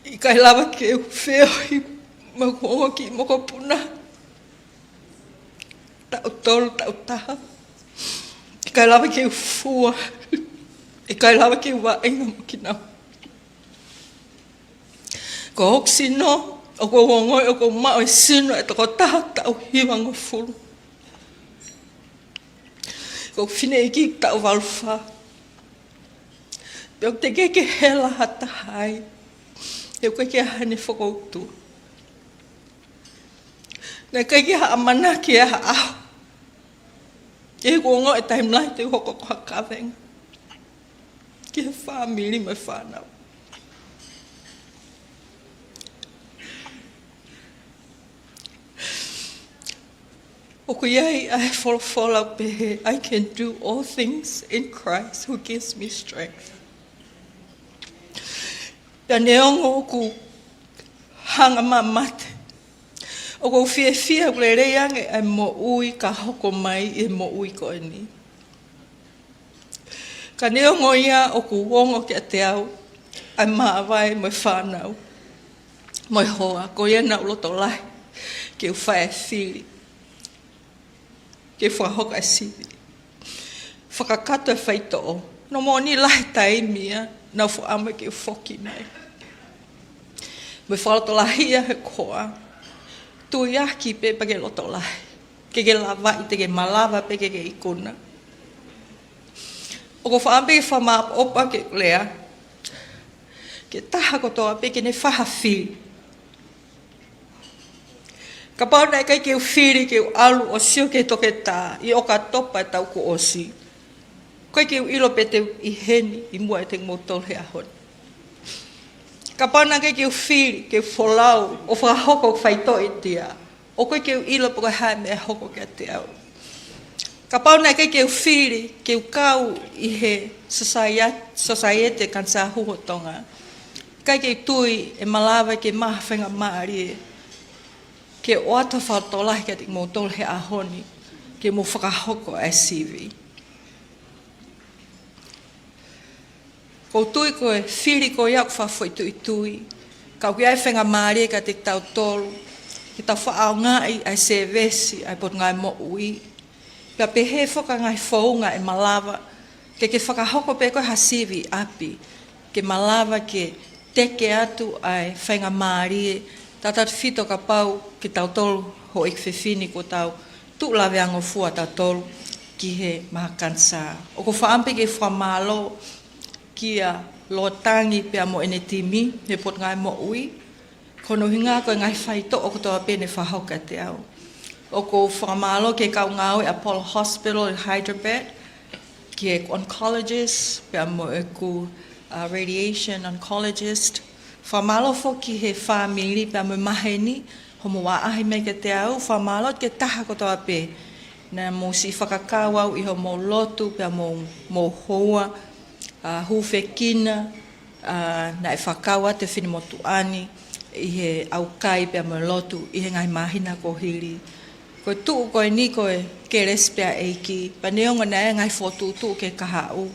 I kai lawa ki e whio i makuongo ki moko puna. Tau tolu, tau taha. I kai lawa ki e fua. I kai lawa ki e wa inga mo ki nau. Ko hok sino, o ko wongoi, o ko mao e sino e toko taha tau hiwango fulu. Ko whine iki tau walwha. Peo te keke hela hata hai. Peo keke hane whakoutu. Nā keke ha amana ki e ha aho. E kongo e taimlai te hoko ko hakawenga. Ki he whamiri mai whanau. Oko iai ai whola pehe, I can do all things in Christ who gives me strength. Pea neongo oku hanga mamate. Oko fia kule reange ai mo ui ka hoko mai e mo ui ko ni. Ka neongo ia oku wongo ki a te au, ai maawai moi whanau. Moi hoa, ko ia na uloto lai, ki u whae whiri. Ke whahoka e siwi. Whakakato e whaitoo. No mo ni lai tai mia, nau whaama ke whoki mai. Me whaloto lahia he koa. Tui aki pe pa ke loto lahi. Ke ke lava i te ke malawa pe ke ikuna. O ko whaampe ke whamapa opa ke lea. Ke taha kotoa pe ke ne whahawhiri. Ka pau nei kai ke whiri ke alu o sio ke toke tā, i oka topa e tau ko osi. Kai ke ilo pe te i heni, i mua e te ngotol he ahon. Ka pau nei kai ke whiri ke wholau, o whahoko whaito e tia. O kai ke ilo po kai hae me hoko ke te au. Ka pau nei kai ke whiri ke kau i he society kansa huho tonga. Kai ke tui e malawa ke maha whenga maari e. Ke oata whatolahi ke te motol he ahoni, ke mo whakahoko e siwi. Ko tui koe, whiri ko iau whawhoi tui, kau ki ai whenga maari ka te tau tolu, ki tau whaau ngai ai se vesi ai pot ngai mo ui. Pia pe he whaka ngai whaunga e malawa, ke whakahoko pe koe ha siwi api, ke malawa ke teke atu ai whenga maari Tatat fito ka pau ki tau tolu ho ik whiwhini ko tau tu lawe ango fua tau tolu ki he maha kansa. O ko whaampe ke whamalo ki a lotangi pia mo ene timi he pot ngai mo ui. Kono hinga ko ngai whaito o ko toa pene whahauka te au. O ko whamalo ke kau ngau e Apollo Hospital in Hyderabad ki e oncologist pia mo e ku radiation oncologist. Whamalo fo ki he whamiri pia mo maheni, homo wa ahi me ke te au, whamalo ke taha kotoa pe. Na mo si whakakawau iho mo lotu pia mo hoa, huwhekina, na e whakawa te whinimotu ani, i he aukai pia mo lotu, i he ngai mahina ko hiri. Koe tuu koe ni koe ke respea eiki, pa neonga na e ngai whotu tuu ke kahau.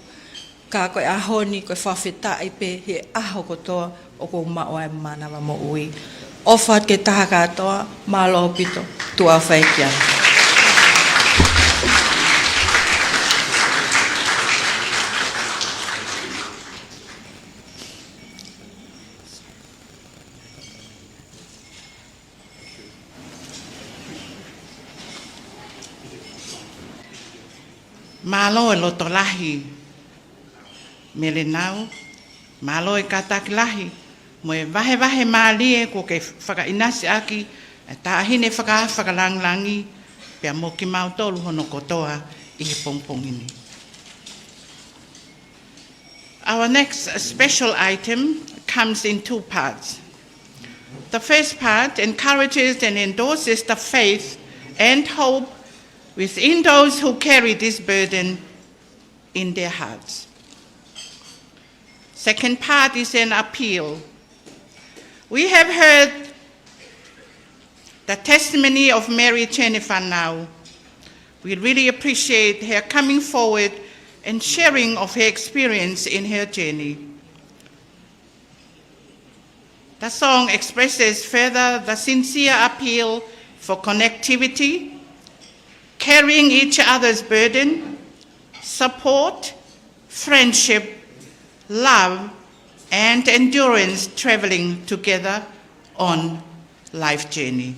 Ka koe ahoni, koe whawhetai pe he aho kotoa, o ko mao e manawa mo ui. Ofat ke taha katoa, malo pito, tua whaikia. Malo e loto lahi, mele nau, malo e kataki lahi, mo e vahe maalie ko ke whakainasi aki, e tāhine whakalanglangi, pia mo ki mautolu hono kotoa i he pongpongini. Our next special item comes in two parts. The first part encourages and endorses the faith and hope within those who carry this burden in their hearts. Second part is an appeal. We have heard the testimony of Mary Jennifer now. We really appreciate her coming forward and sharing of her experience in her journey. The song expresses further the sincere appeal for connectivity, carrying each other's burden, support, friendship, love, and endurance traveling together on life journey.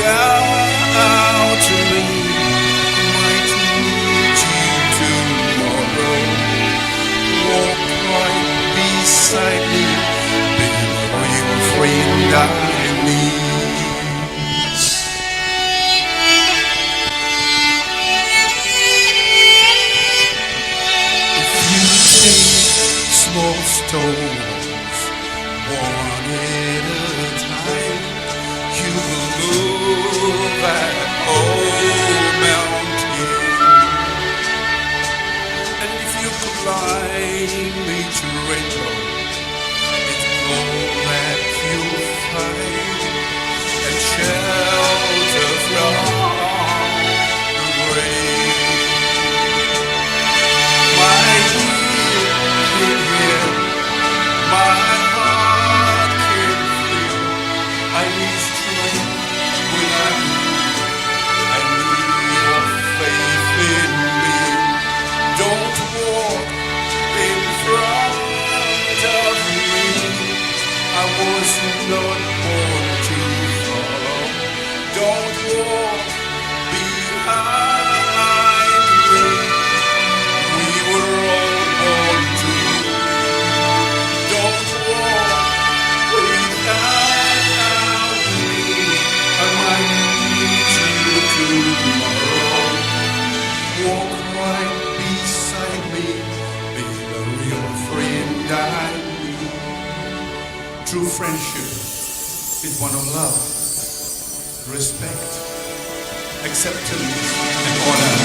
Without me, might need you small stones, one at a time. You will move that old mountain, and if you climb each rainbow, it's all that you'll find, and shelter from the rain. My dear, my heart can feel. I need strength when I'm weak. I need your faith in me. Don't walk in front of me. I was not born to follow. Don't walk behind me. We were all born to. Don't walk without me. I might need you tomorrow. Walk right beside me. Be the real friend I need. True friendship is one of love, respect, acceptance, and honor.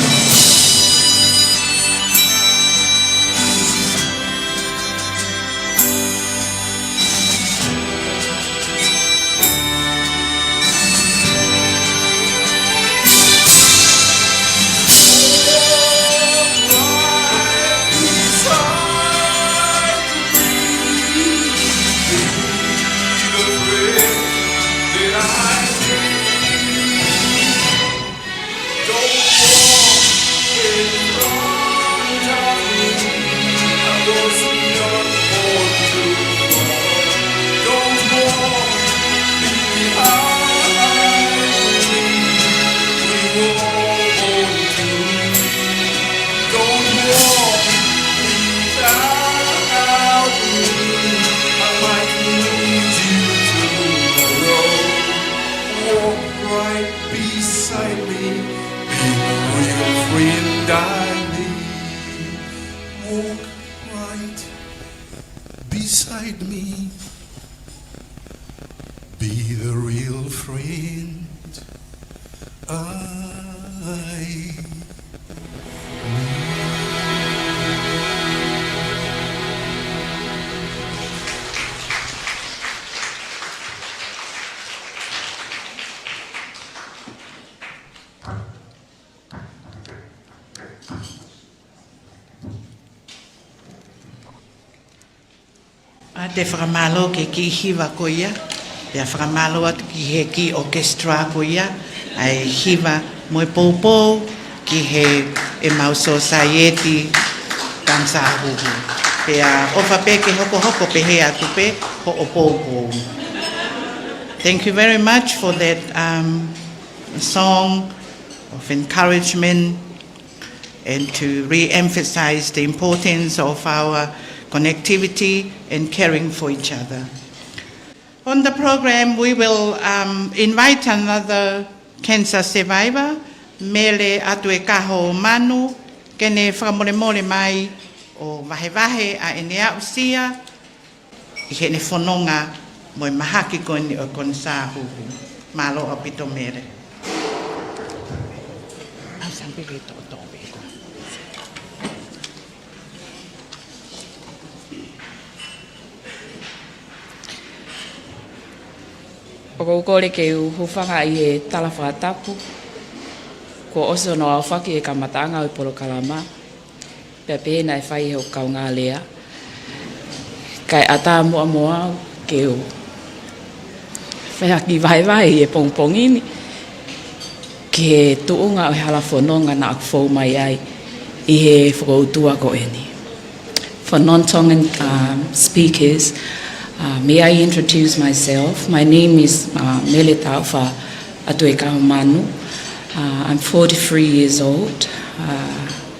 Beside me, be the real friend I Te whakamalo ke ki hiwa ko ia, te whakamalo atu ki he ki orchestra ko ia, ai hiwa moe poupou ki he e mau society dansa huhu. Pea ofa pe ke hoko hoko pe he atu pe ho o poupou. Thank you very much for that song of encouragement and to re-emphasize the importance of our connectivity and caring for each other. On the program, we will invite another cancer survivor, Mele atu e kaho manu, kene whakamore mai o wahewahe a enea usia, I he ne whanonga mo I mahaki koni o konsa huhu. Malo o pito mere. Au sampi rito o tobe. O kore ke uhufanga I he Tongatapu, ko oso no awhaki e kamatanga o poro kalama, pia pēna e whai o kaunga lea. Kai ata mua mua ke o whaiaki vai e pongpongini, ke tuunga o hala whanonga na aku whau mai ai I he whakautua ko eni. For non-Tongan speakers, may I introduce myself? My name is Mele Taufa Atuekahomanu. I'm 43 years old,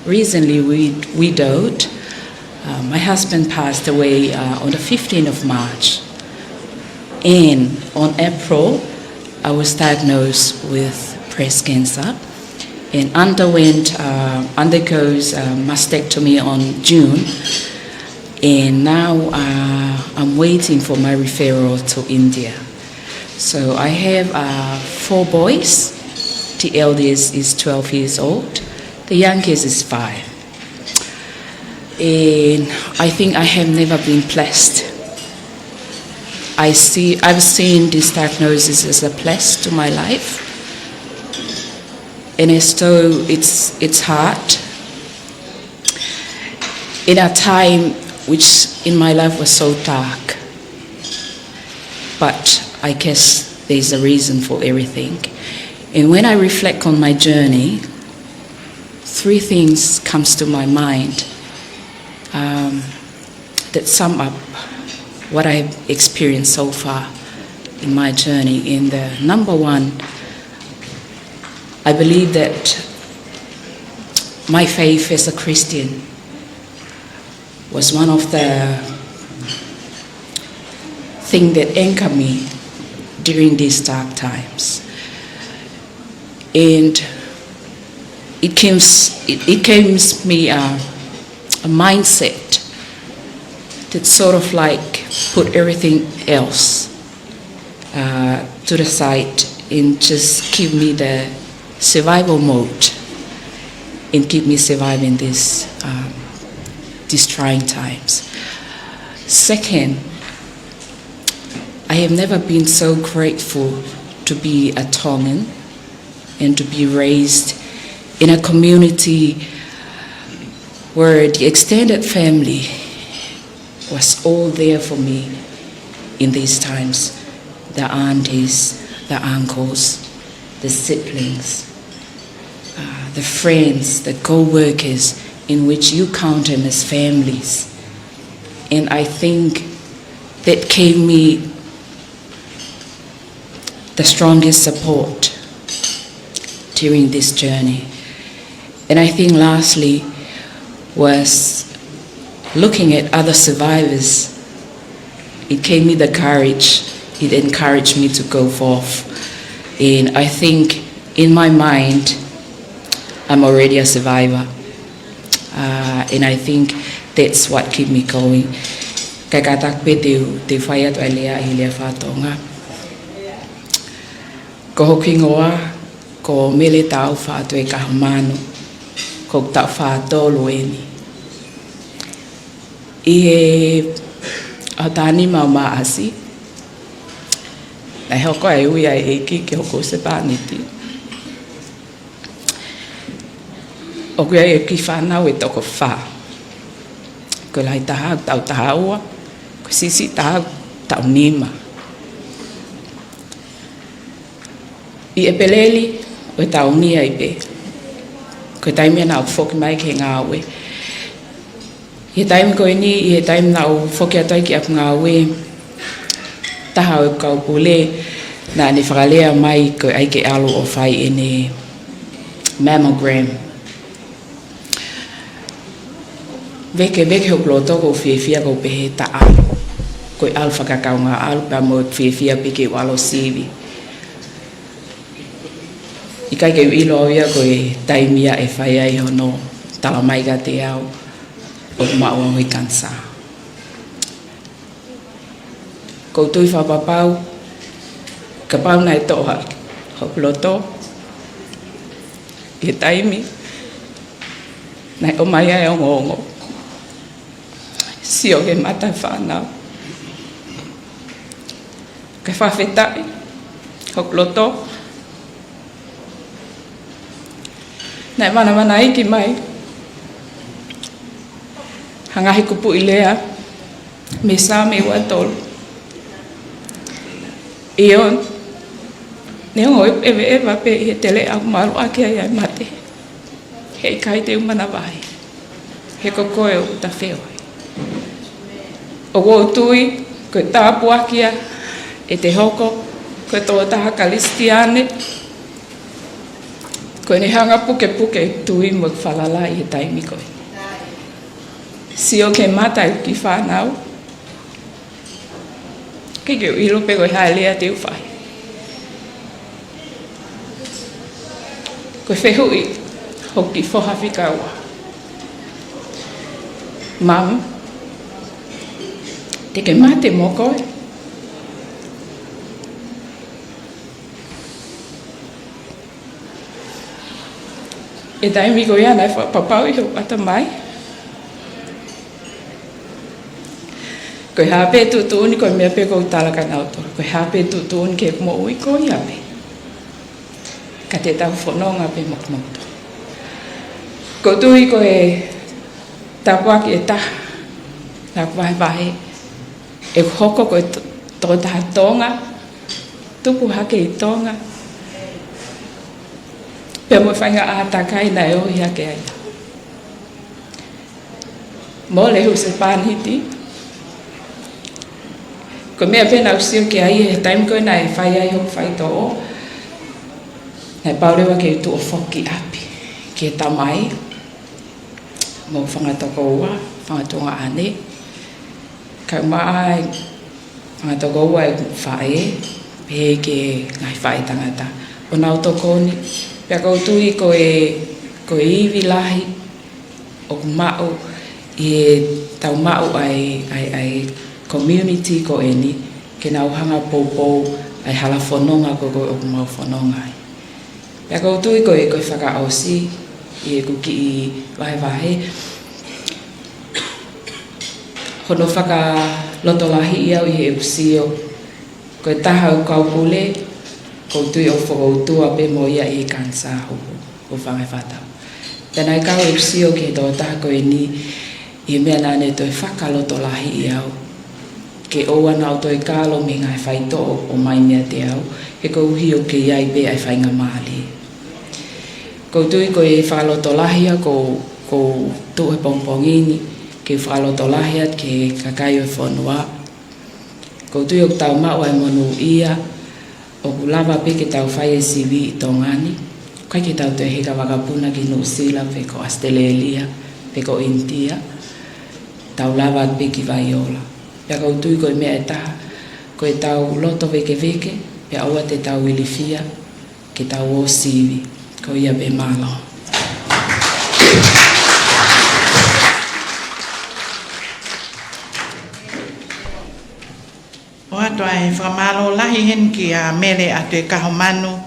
recently widowed. My husband passed away on the 15th of March. And on April, I was diagnosed with breast cancer and undergoes mastectomy on June. And now I'm waiting for my referral to India. So I have 4 boys. The eldest is 12 years old. The youngest is 5. And I think I have never been blessed. I've seen this diagnosis as a bless to my life. And as though it's hard. In a time which in my life was so dark. But I guess there's a reason for everything. And when I reflect on my journey, 3 things comes to my mind that sum up what I've experienced so far in my journey. And the number 1, I believe that my faith as a Christian was one of the things that anchored me during these dark times. And it gives me a mindset that sort of like put everything else to the side and just give me the survival mode and keep me surviving these trying times. Second, I have never been so grateful to be a Tongan and to be raised in a community where the extended family was all there for me in these times. The aunties, the uncles, the siblings, the friends, the co-workers, in which you count them as families. And I think that gave me the strongest support during this journey. And I think lastly was looking at other survivors. It gave me the courage, it encouraged me to go forth. And I think in my mind, I'm already a survivor. And I think that's what keep me going. Kakatakpe te whaiat o lea I lea whātonga. Ko hoki ngoa, ko mele tau whātu e kahamanu, ko tau whātolo eni. I he atani mau maasi, na hoko e ui ai eki ki hoko se pāniti. O kuia e ki whanau e toko whā. Ko lai taha tau taha ua, ko sisi taha tau nima. I e peleli o tau nia i pe. Ko taimia nau whoki mai ke ngā ue. I he taimi ko ni, i he taimi nau whoki atai ki apu ngā ue. Taha o kau pule, nā ni whakalea mai ko ai ke alo o whai e ne mammogram. Veke ho ploto ko fia ko pehe ta a ko alfa kakau ngā alu pa mo fia peke walo sivi. I kai ke ilo ia ko e taimia e whai ai hono tala mai ka te au o maua hui kansa. Ko tui whapapau ka pau nai toha ho ploto i taimi nai o mai ai o ngongo. Sio ke mata whanau. Ke whawhetai, hok loto. Nai mana iki mai. Hangahi kupu i lea, me sā me watolu. Ion, ne hongo ewa pe he tele au maru ake ai mate. Hei kai te umana wahi. He kokoe o ta whewa. O wō tui, koe tāpuakia, e te hoko, koe tō taha kalistiane, koe ne hanga puke tui mo whalala i he taimi koe. Sio ke mata i ki whanau, ke keu ilo pe koe hae lea te uwhai. Koe whehui, hoki whohawhi kaua. Mam, Te ke mate mo koe. E taimi ko ia nai whapapau i ho ata mai. Koe hape tutuuni koe mea pe kou talaka nautora. Koe hape tutuuni ke mo ui ko ia pe. Ka te tau whanonga pe mokmoto. Ko tui koe tapuaki e taha. Tapu vahe. E hoko koe tō taha tonga. Tuku hake i tonga. Pea mo whainga ātakai na e ohi hake aia. Mo lehu se pānhiti. Ko mea pena usio ke aia he taim koe na e whai ai hoku whai tō o. Na e paurewa ke tu o whoki api. Ke tamai. Mo whangatoko ua. Whangatonga ane. Kau maa whangatoko ua e whae. Pe ke ngai whae tangata. O nau tokoni. Pea kautui ko e iwi lahi o kumau i tau mau ai community ko eni ke nau hanga poupou ai hala whanonga ko o kumau whanonga ai. Pea kautui ko e whakaosi i e kuki i vahe. Hono whaka lotolahi i au i he usio ko e taha o kaupule ko tui o whakautua pe mo ia i kansa o whangai whatau. Tēnā i kau e usio ki tō tāko e ni i mea nane toi whakaloto lahi i au. Ke oua nau toi kālo me ngai whaito o mai mea te au. He ko uhi o ke iai pe ai whainga maali. Ko tui ko e whakaloto lahi a ko tu e pongpongini. Ke whakaloto lahi at ke kakai o whanua. Ko tui o tau mau ai monu ia. O kulava pe ke tau whai e siwi i tongani. Kai ke tau te heka wakapuna ki New Zealand, pe ko Australia, pe ko India. Tau lava pe ki Vaiola. Pea kau tui koe mea e taha. Koe tau loto veke, pea aua te tau ilifia, ke tau o siwi. Ko ia pe malo. O ato ai whamalo lahi hen ki a mele atu e kaho manu.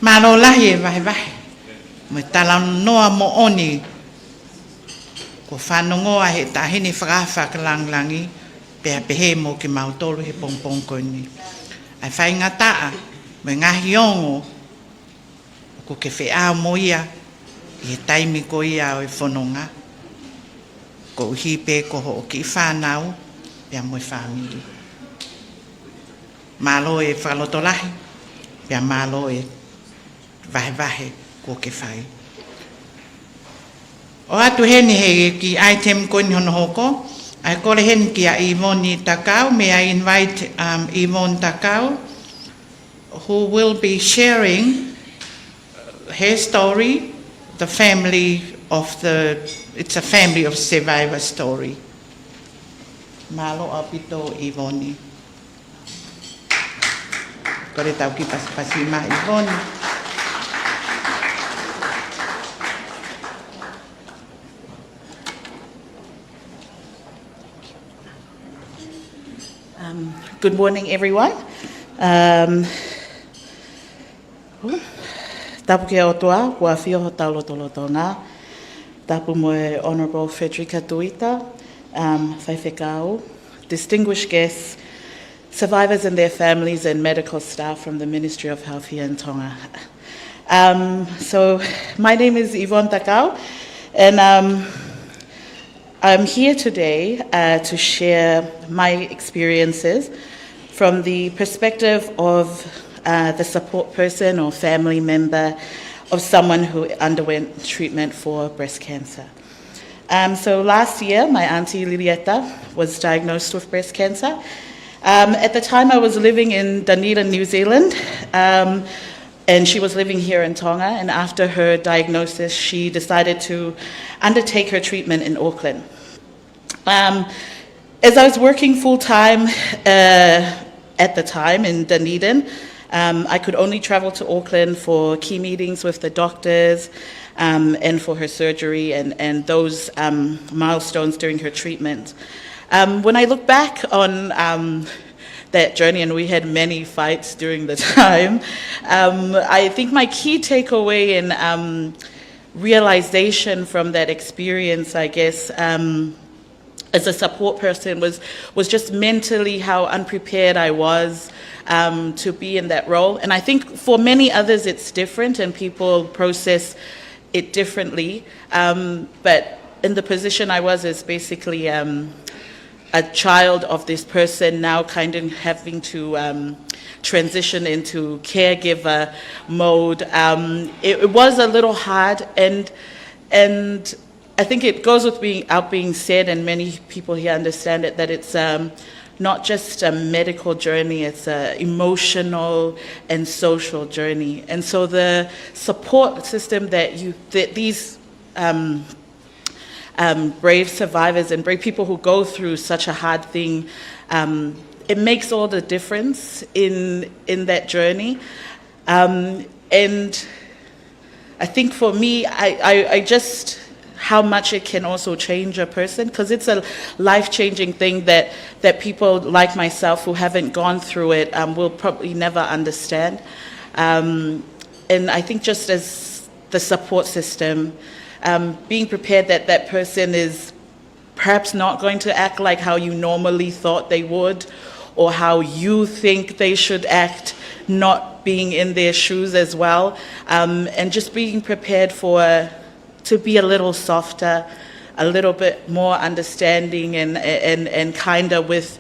Malo lahi e vahe. Mo tala noa mo oni. Ko whanongoa he tahini whakawha ka langlangi. Pea pehe mo ki mautolu he pongpong ko ni. Ai whainga taa. Mo ngahi ongo. Ko ke wheao mo ia. I he taimi ko ia o e whanonga. Ko uhi pe ko ho o ki whanau. Pea mo e whamiri. Malo e whalotolahi, pia malo e vahe ko ke whai. O atu heni he ki item ko ni hono hoko, ai kore heni ki a Yvonne Takau. May I invite Yvonne Takau, who will be sharing her story, the family of it's a family of survivor story. Malo apito Yvonne. Kore tau ki pasima Yvonne. Good morning, everyone. Tapu ke otoa, kua whio ho tau lotolotonga. Tapu moe Honourable Frederica Tuita, whaiwhekau, distinguished guests, survivors and their families, and medical staff from the Ministry of Health here in Tonga. So my name is Yvonne Takau, and I'm here today to share my experiences from the perspective of the support person or family member of someone who underwent treatment for breast cancer. So last year, my auntie Lilieta was diagnosed with breast cancer. At the time, I was living in Dunedin, New Zealand, and she was living here in Tonga. And after her diagnosis, she decided to undertake her treatment in Auckland. As I was working full-time at the time in Dunedin, I could only travel to Auckland for key meetings with the doctors and for her surgery and those milestones during her treatment. When I look back on that journey, and we had many fights during the time, I think my key takeaway and realization from that experience, I guess, as a support person was just mentally how unprepared I was to be in that role. And I think for many others it's different and people process it differently. But in the position I was as basically a child of this person, now kind of having to transition into caregiver mode, it was a little hard, and I think it goes with being said, and many people here understand it, that it's not just a medical journey, it's an emotional and social journey. And so the support system that these brave survivors and brave people who go through such a hard thing, it makes all the difference in that journey. And I think for me, I just how much it can also change a person, because it's a life-changing thing that people like myself who haven't gone through it will probably never understand. And I think just as the support system, being prepared that that person is perhaps not going to act like how you normally thought they would, or how you think they should act, not being in their shoes as well, and just being prepared to be a little softer, a little bit more understanding and kinder with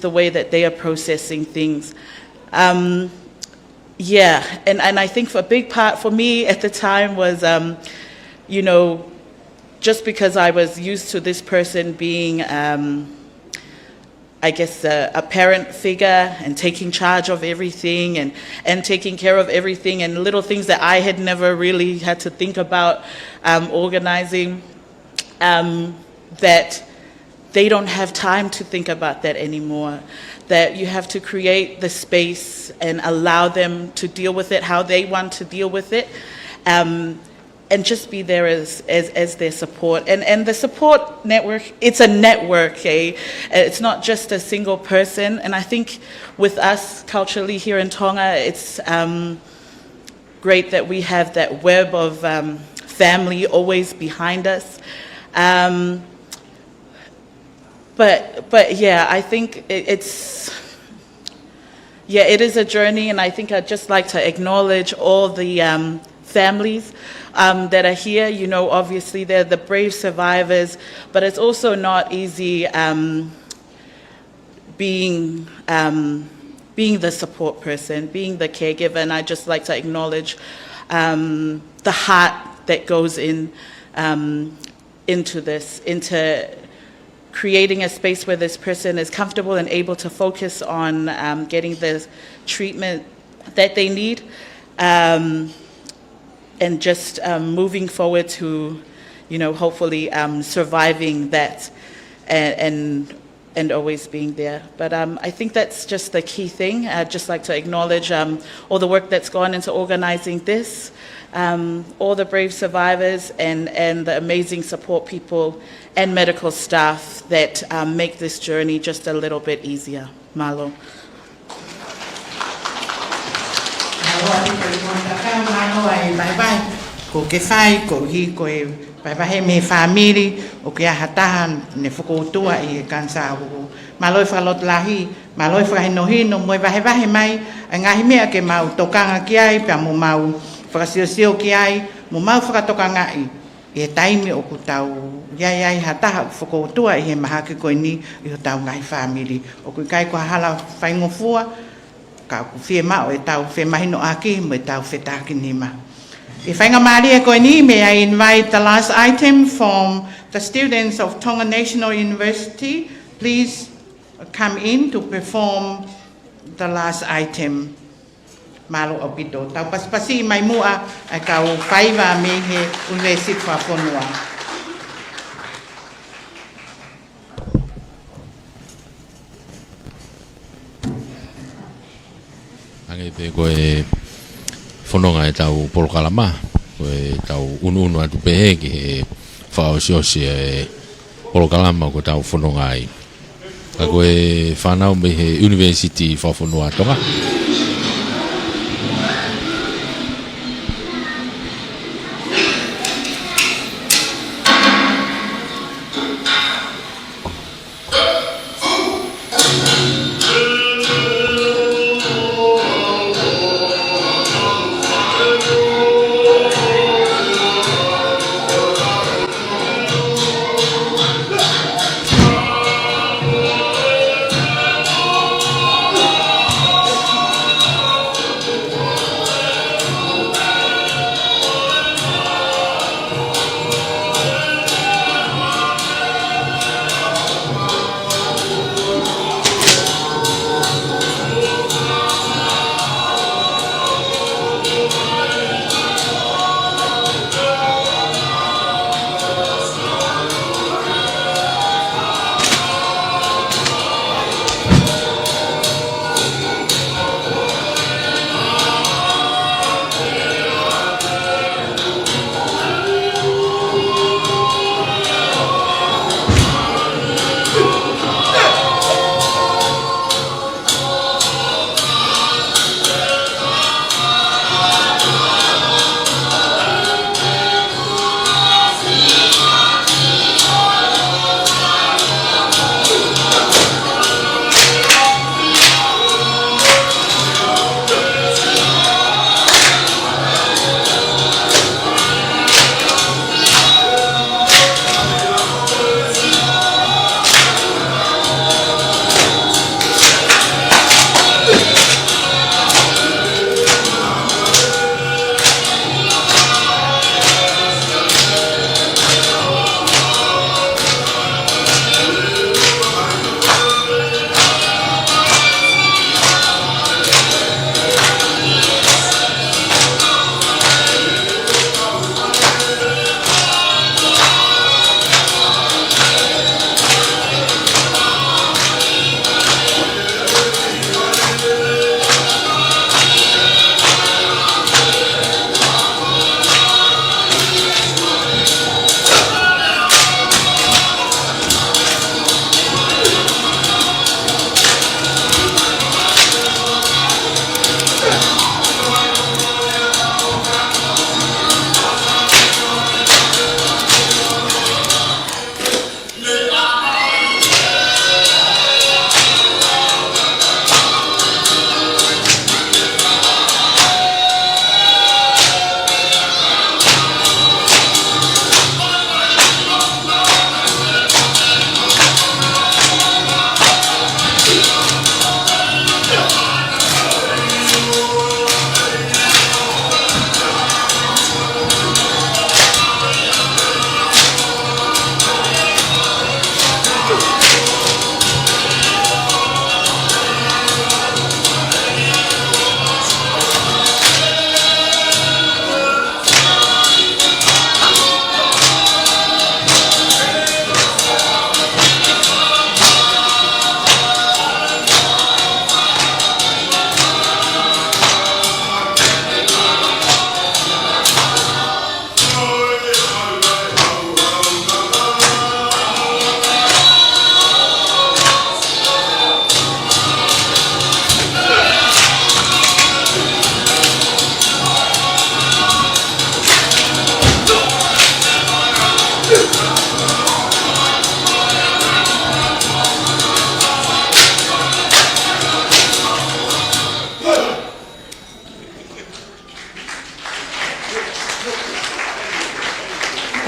the way that they are processing things. And I think a big part for me at the time was, just because I was used to this person being, I guess, a parent figure and taking charge of everything and taking care of everything, and little things that I had never really had to think about organizing, that they don't have time to think about that anymore, that you have to create the space and allow them to deal with it how they want to deal with it, and just be there as their support. And the support network, it's a network, eh? It's not just a single person. And I think with us culturally here in Tonga, it's great that we have that web of family always behind us. But yeah, I think it is a journey, and I think I'd just like to acknowledge all the families that are here. Obviously they're the brave survivors, but it's also not easy being the support person, being the caregiver, and I'd just like to acknowledge the heart that goes into this, into creating a space where this person is comfortable and able to focus on getting the treatment that they need, and just moving forward to, hopefully surviving that and always being there. But I think that's just the key thing. I'd just like to acknowledge all the work that's gone into organizing this, all the brave survivors and the amazing support people and medical staff that make this journey just a little bit easier. Malo. Bye-bye. Ko ke whai, ko hi, ko e bye-bye me whamiri, o ke ahatahan ne whakoutua I e kansa ahu. Maloi whalot lahi, maloi whakahinohino, moe wahe mai, a ngahi mea ke mau tokanga ki ai, pia mo mau whakasiosio ki ai, mo mau whakatokanga I e taimi o kutau, iai hataha whakoutua I he maha ke koe ni, I ho tau ngahi whamiri. O kui kai kua hala whaingofua, ka ku fie mao e tau whe mahino aki mo e tau whe tāki nima. E whainga maari e koe ni, may I invite the last item from the students of Tonga National University. Please come in to perform the last item. Malo o pito. Tau paspasi mai mua a kau whaiva me he ule sitwa whanua. Ange pe koe whanonga e tau polokalama, koe tau unu atu pehe ki he whaosiosi e kalama ko tau whanonga ai. Ka koe whanau me he University whawhanua Tonga.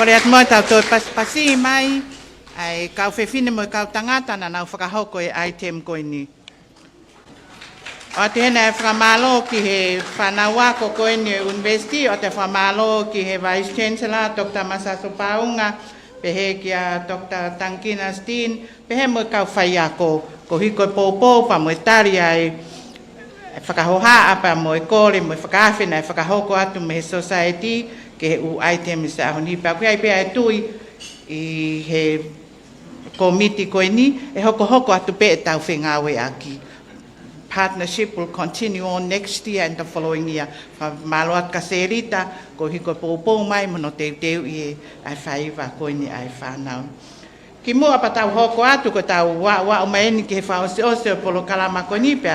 Kore at mo tau toi pasi mai, ai kau whewhine mo kau tangata na nau whakahoko e item koe ni. O te hena e whamalo ki he whanawa ko koe ni university, o te whamalo ki he Vice Chancellor, Dr. Masaso Paunga, pehe ki a Dr. Tankina Steen, pehe mo kau whaia ko hiko pōpō, pa mo e tari ai whakahoha apa mo e kore, mo e whakawhina e whakahoko atu me he society, ke he u item sa honi pa ku ai pe ai tui I he komiti koe ni e hoko atu pe tau whengawe aki. Partnership will continue on next year and the following year. Maloat kaserita ko hiko pōpō mai mono te teu I ai whaiwa koe ni ai whanau. Ki mua pa tau hoko atu ko tau wa o mai ni ke fa o se polo kalama ko ni pe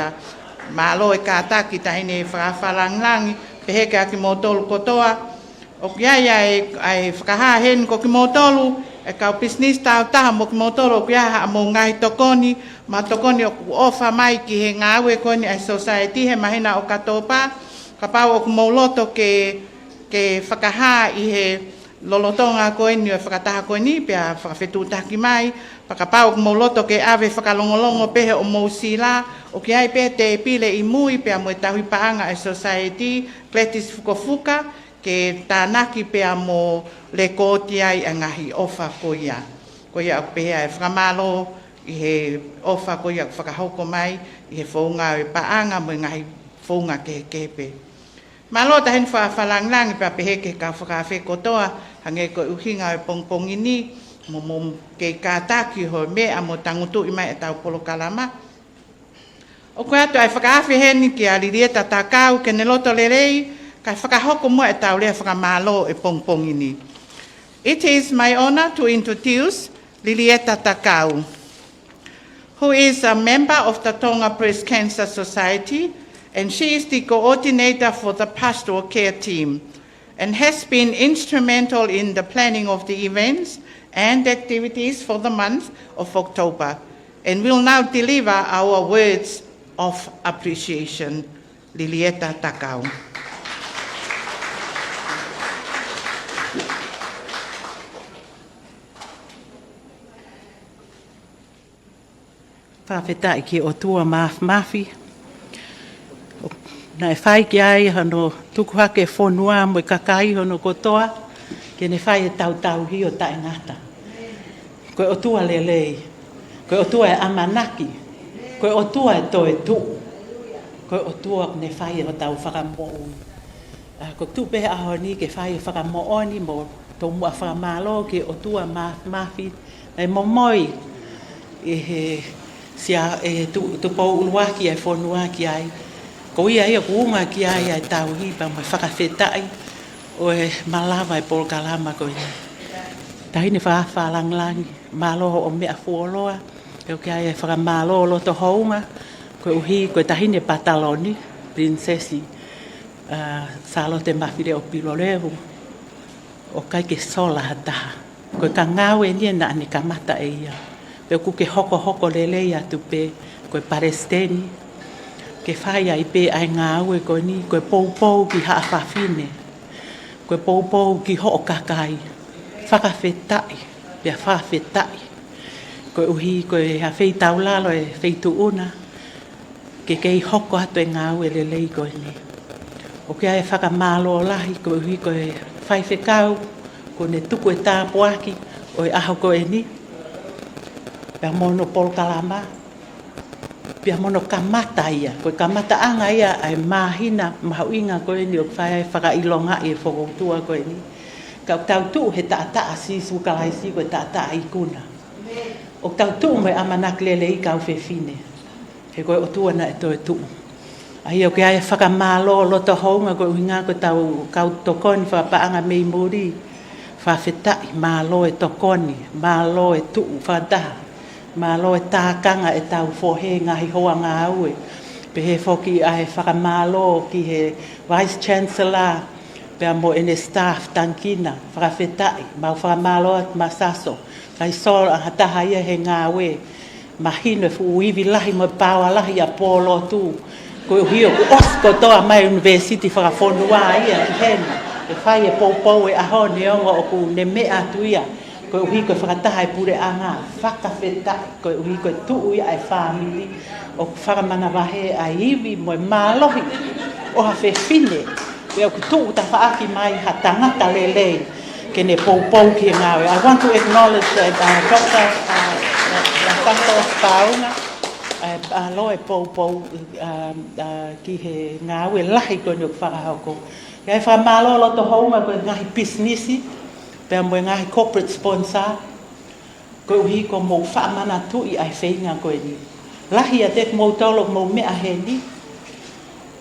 ma lo e ka ta ki ta ine fa lang pe he ka ki motol kotoa o kia ai whakaha hen ko ki motolu e ka business tau taha mo ki motolu o kia ha mo ngai tokoni ma tokoni o ofa mai ki he ngawe koni ai society he mahina o katopa ka pau o kumoloto ke whakaha i he lolotonga ko ni o whakataha ko ni pia whakawhetutaki mai pakapau kumoloto ke ave whakalongolongo pehe o mousila o ki ai pe te pile i mui pia mo tahui paanga e society kletis fukofuka ke tānaki pia mo le kōti ai a ngahi ofa ko ia o pehe ai whakamalo i he ofa ko ia whakahoko mai i he whaunga e paanga mo ngahi whaunga ke kepe. Malo tahin whalanglang pa pehe ke ka whakawhe kotoa hange ko uhinga e pongpongini mo ke kātaki ho mea mo tangutu i mai e tau polo kalama. O koe atu ai whakawhe heni ki a lirieta tākau ke neloto lerei kai whakahoko mo e tau lea whakamalo e pongpongini. It is my honor to introduce Lilieta Takau, who is a member of the Tonga Breast Cancer Society, and she is the coordinator for the pastoral care team and has been instrumental in the planning of the events and activities for the month of October, and will now deliver our words of appreciation. Lilieta Takau. Whawhetai ki o tua mafi. Na e whai ki ai hano tukuhake e whonua mo i kakai hono kotoa, ke ne whai e tau hi o tae ngata. Koe o tua lelei, koe o tua e amanaki, koe o tua e toe tu, koe o tua ne whai e o tau whakamo'u. Ko tu pehe aho ni ke whai e whakamo'oni mo tō mua whakamalo ke o tua mafi, nei Moimoi e he sia e tu pau uluaki e whonua ki ai. Ko ia ia kuunga ki ai ai tau hipa mo whakawhetai o e malawa e polo kalama ko ia. Tahine whaalanglangi, malo o mea fuoloa, e ki ai e whakamalo lo to hounga, ko uhi ko tahine pataloni, prinsesi, salo te mawhire o pilorevu, o kai ke sola hataha. Ko ka ngawe ni na ane kamata e ia. Pe ku ke hoko lelei atu pe, ko paresteni, ke whai ai pe ai ngā ue ko ni, koe pou ki haa whawhine, koe pou ki ho o kakai, whakawhetai, pia whawhetai, koe uhi koe ha whei taulalo e whei tuuna, ke kei hoko atu e ngā ue lelei ko ni. O ke ai whakamalo lahi, koe uhi koe whai whekau, ko ne tuku e tāpuaki, o e aho ko e ni, pia mono polo kalama, pia mono kamata ia, koe kamata anga ia ai mahina, mahauinga koe ni o whai whakailonga i e whakoutua koe ni. Ka tau tu he taataa si sukalaisi koe taataa i kuna. O tau tu me amanak lele i kau whewhine. He koe o tuana e toe tu. Ai o ke ai whakamalo loto hounga koe uhinga koe tau kau tokoni whapaanga mei muri. Whawhetai, malo e tokoni, malo e tu whadaha. Malo e tākanga e tau whohe ngahi hoa ngā ue. Pe he whoki ai whakamalo ki he Vice Chancellor, pea mo ene staff tankina, whakawhetai, mau whakamalo at masaso. Kai sol a hataha ia he ngā ue. Mahino e fuiwi lahi mo paua lahi a polo tu. Koe hio ku osko toa mai university whakawhonua ia ki hena. E whai e pou e aho ne onga o ku ne mea tu ia. Koe uhi koe whakataha e pure anga, whakawhetai, koe uhi koe tuu ia e whamili, o whakamana wahe a iwi mo e mālohi, o ha whewhine, e o tuu ta whaaki mai ha tangata lelei, ke ne pou ki e ngawe. I want to acknowledge Dr. Paula, alo e pou ki he ngawe lahi koe nuk whakahauko. Kei whamalo lo to hounga koe ngahi businessi, pea mo ngahi corporate sponsor, koe uhi ko mou whaamana tui ai whainga koe ni. Lahi a te mou tolo mou mea he ni.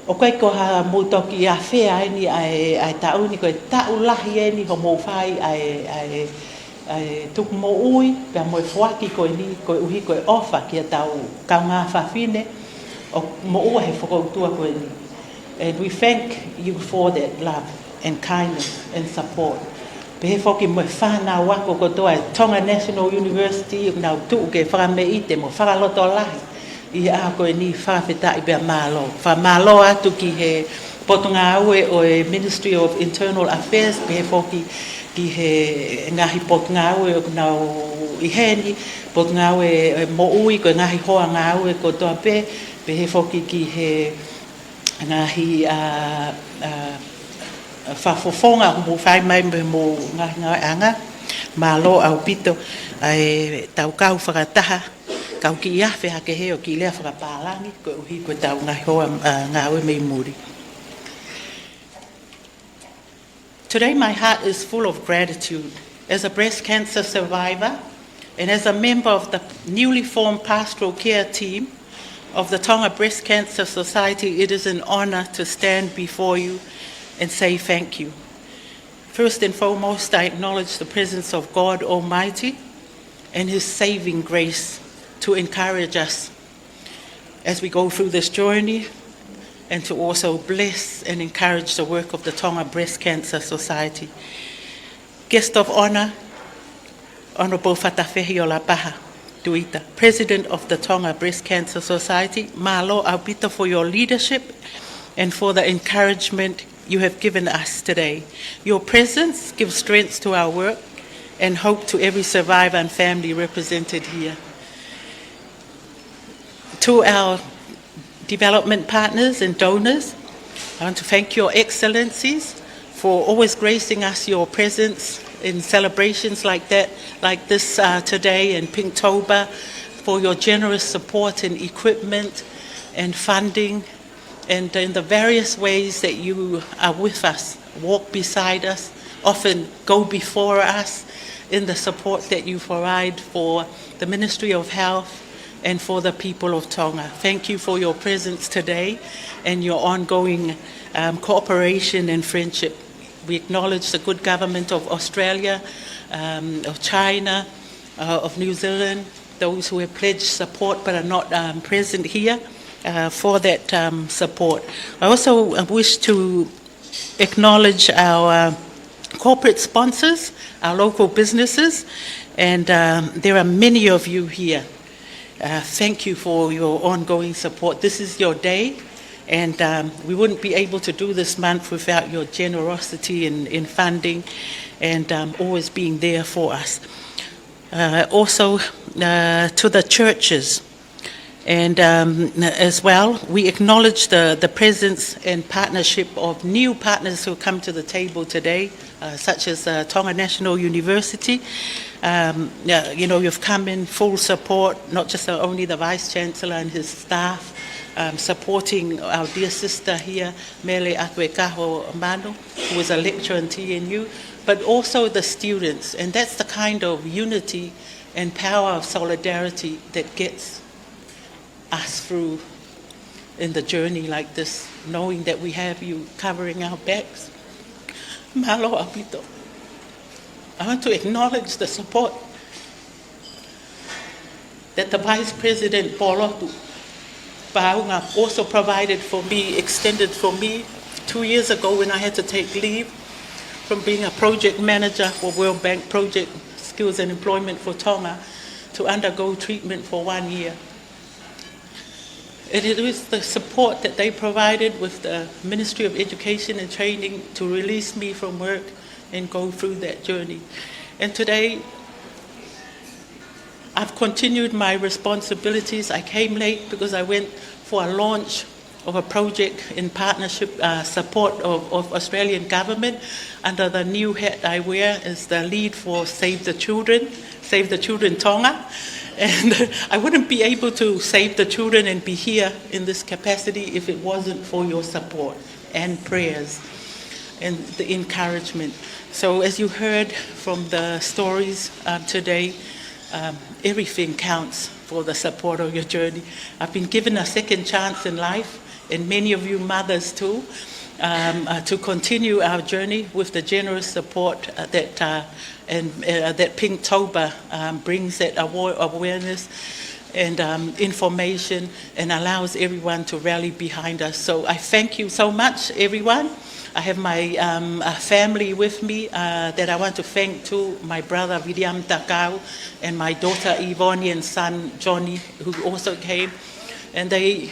O koe ko ha mou toki a whea e ni ai tauni koe tau lahi e ni ho mou whai ai tuk mo ui, pia mo fuaki koe ni, koe uhi koe ofa kia tau kaunga whawhine, o mo ua he whakautua koe ni. And we thank you for that love and kindness and support. Pehe whoki mo whānau wako kotoa e Tonga National University, nau tuu ke whakamei te mo whakaloto lahi. I a koe ni whawhetai bea mālo. Whamālo atu ki he potunga aue o e Ministry of Internal Affairs, pehe whoki ki he ngahi potunga aue o nau i heni, potunga aue mo ui koe ngahi hoa ngā aue kotoa pe, pehe whoki ki he ngahi whafofonga mo whai mai mo ngahi anga, mālo au pito, ai tau kau whakataha, kau ki iawhi hake heo ki lea whakapālangi, koe uhi koe tau ngahi hoa ngā ue mei muri. Today my heart is full of gratitude. As a breast cancer survivor and as a member of the newly formed pastoral care team of the Tonga Breast Cancer Society, it is an honor to stand before you and say thank you. First and foremost, I acknowledge the presence of God Almighty and His saving grace to encourage us as we go through this journey and to also bless and encourage the work of the Tonga Breast Cancer Society. Guest of honor, Honourable Fatawhehi o Lapaha Tuita, President of the Tonga Breast Cancer Society, Malo Aupita for your leadership and for the encouragement you have given us today. Your presence gives strength to our work and hope to every survivor and family represented here. To our development partners and donors, I want to thank your excellencies for always gracing us your presence in celebrations like that, like this today in Pinktober, for your generous support in equipment and funding, and in the various ways that you are with us, walk beside us, often go before us in the support that you provide for the Ministry of Health and for the people of Tonga. Thank you for your presence today and your ongoing cooperation and friendship. We acknowledge the good government of Australia, of China, of New Zealand, those who have pledged support but are not present here for that support. I also wish to acknowledge our corporate sponsors, our local businesses, and there are many of you here. Thank you for your ongoing support. This is your day, and we wouldn't be able to do this month without your generosity in funding and always being there for us. Also, to the churches, and as well, we acknowledge the presence and partnership of new partners who come to the table today, such as Tonga National University. You know, you've come in full support, not just only the Vice-Chancellor and his staff, supporting our dear sister here, Mele Atuekaho Manu, who is a lecturer in TNU, but also the students. And that's the kind of unity and power of solidarity that gets us through in the journey like this, knowing that we have you covering our backs. Malo Apito. I want to acknowledge the support that the Vice President Paula Paula also provided for me, extended for me 2 years ago when I had to take leave from being a project manager for World Bank Project Skills and Employment for Tonga to undergo treatment for 1 year. And it was the support that they provided with the Ministry of Education and Training to release me from work and go through that journey. And today, I've continued my responsibilities. I came late because I went for a launch of a project in partnership, support of Australian government under the new hat I wear as the lead for Save the Children Tonga. And I wouldn't be able to save the children and be here in this capacity if it wasn't for your support and prayers and the encouragement. So as you heard from the stories today, everything counts for the support of your journey. I've been given a second chance in life, and many of you mothers too. to continue our journey with the generous support that Pinktober brings, that awareness and information, and allows everyone to rally behind us. So I thank you so much, everyone. I have my family with me that I want to thank too, my brother William Takau and my daughter Yvonne and son Johnny, who also came. And they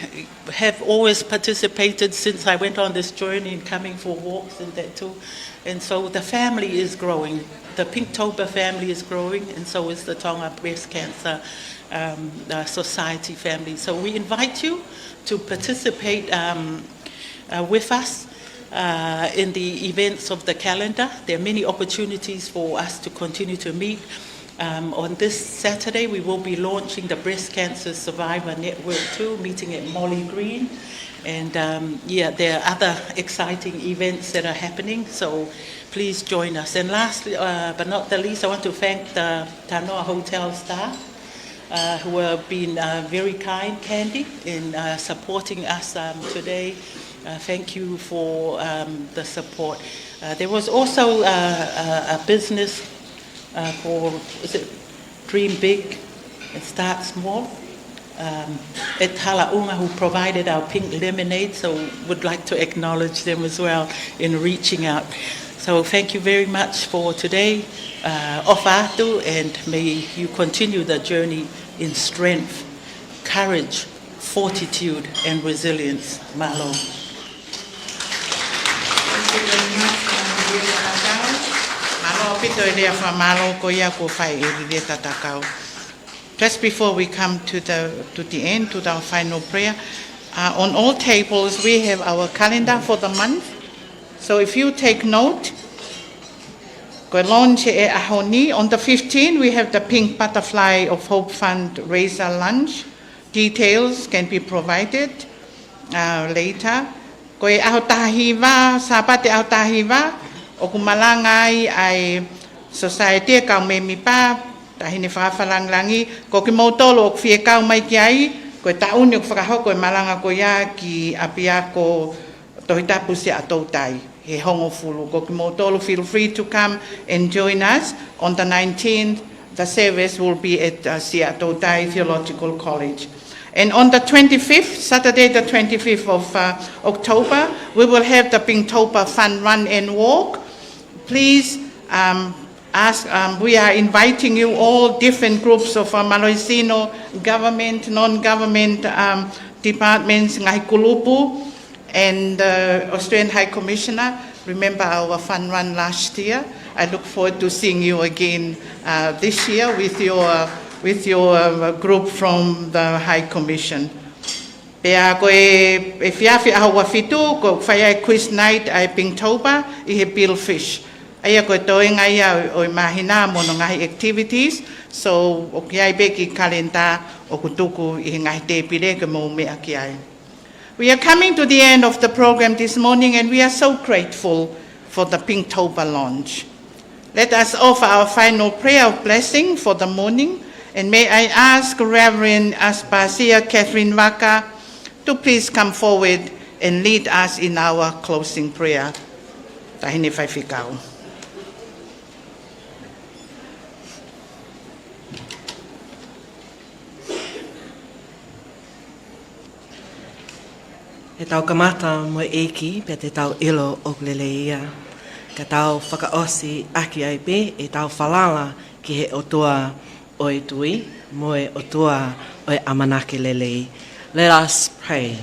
have always participated since I went on this journey and coming for walks and that too. And so the family is growing. The Pinktober family is growing, and so is the Tonga Breast Cancer Society family. So we invite you to participate with us in the events of the calendar. There are many opportunities for us to continue to meet. On this Saturday, we will be launching the Breast Cancer Survivor Network too, meeting at Molly Green. And there are other exciting events that are happening, so please join us. And lastly, but not the least, I want to thank the Tanoa Hotel staff who have been very kind, Candy, in supporting us today. Thank you for the support. There was also a business called, is it Dream Big and Start Small? At Halaunga, who provided our pink lemonade, so would like to acknowledge them as well in reaching out. So thank you very much for today, Ofatu, and may you continue the journey in strength, courage, fortitude, and resilience. Malo. Just before we come to the end, to our final prayer, on all tables we have our calendar for the month. So if you take note, on the 15th we have the Pink Butterfly of Hope fundraiser lunch. Details can be provided later. Koe aho tahiwa, sapate aho tahiwa, o kumalangai ai society ka me mi pa, tahine whawhalanglangi, ko ki mautolo o kwhie kau mai ki ai, koe tauni o whakahoko e malanga ko ia ki apia ko Tongatapu se atoutai, he hongo fulu. Ko ki mautolo, feel free to come and join us. On the 19th, the service will be at Siatoutai Theological College. And on the 25th, Saturday the 25th of October, we will have the Pinktober Fun Run and Walk. Please we are inviting you, all different groups of Maloisino government, non-government departments, Ngai Kulupu, and Australian High Commissioner. Remember our fun run last year. I look forward to seeing you again this year with your group from the High Commission. Pea koe e whiawhi aho wafitu, ko whai quiz night ai Pinktober, I he Bill Fish. Aia koe toenga ia o mahina mono ngahi activities, so o ki ai beki kalenda o kutuku I ngahi te pire ke mo mea ki ai. We are coming to the end of the program this morning, and we are so grateful for the Pinktober launch. Let us offer our final prayer of blessing for the morning, and may I ask Reverend Aspasia Catherine Waka to please come forward and lead us in our closing prayer. Tahine whaiwhikau. He tau kamata mo eki pe te tau ilo o lele ia. Ka tau whakaosi aki ai pe e tau whalala ki he otua o e tui, mo e otua o e amanake lele. Let us pray.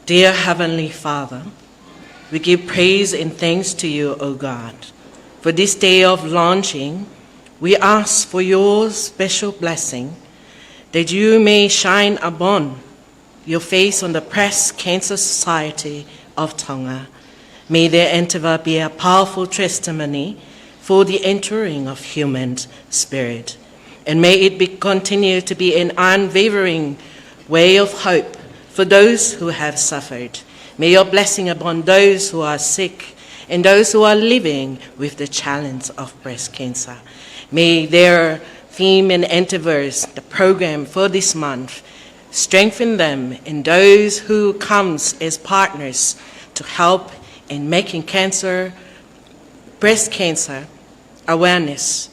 Dear Heavenly Father, we give praise and thanks to you, O God. For this day of launching, we ask for your special blessing, that you may shine upon your face on the Breast Cancer Society of Tonga. May their endeavor be a powerful testimony for the entering of human spirit. And may it continue to be an unwavering way of hope for those who have suffered. May your blessing upon those who are sick and those who are living with the challenge of breast cancer. May their theme and endeavors, the program for this month, strengthen them and those who comes as partners to help in making breast cancer awareness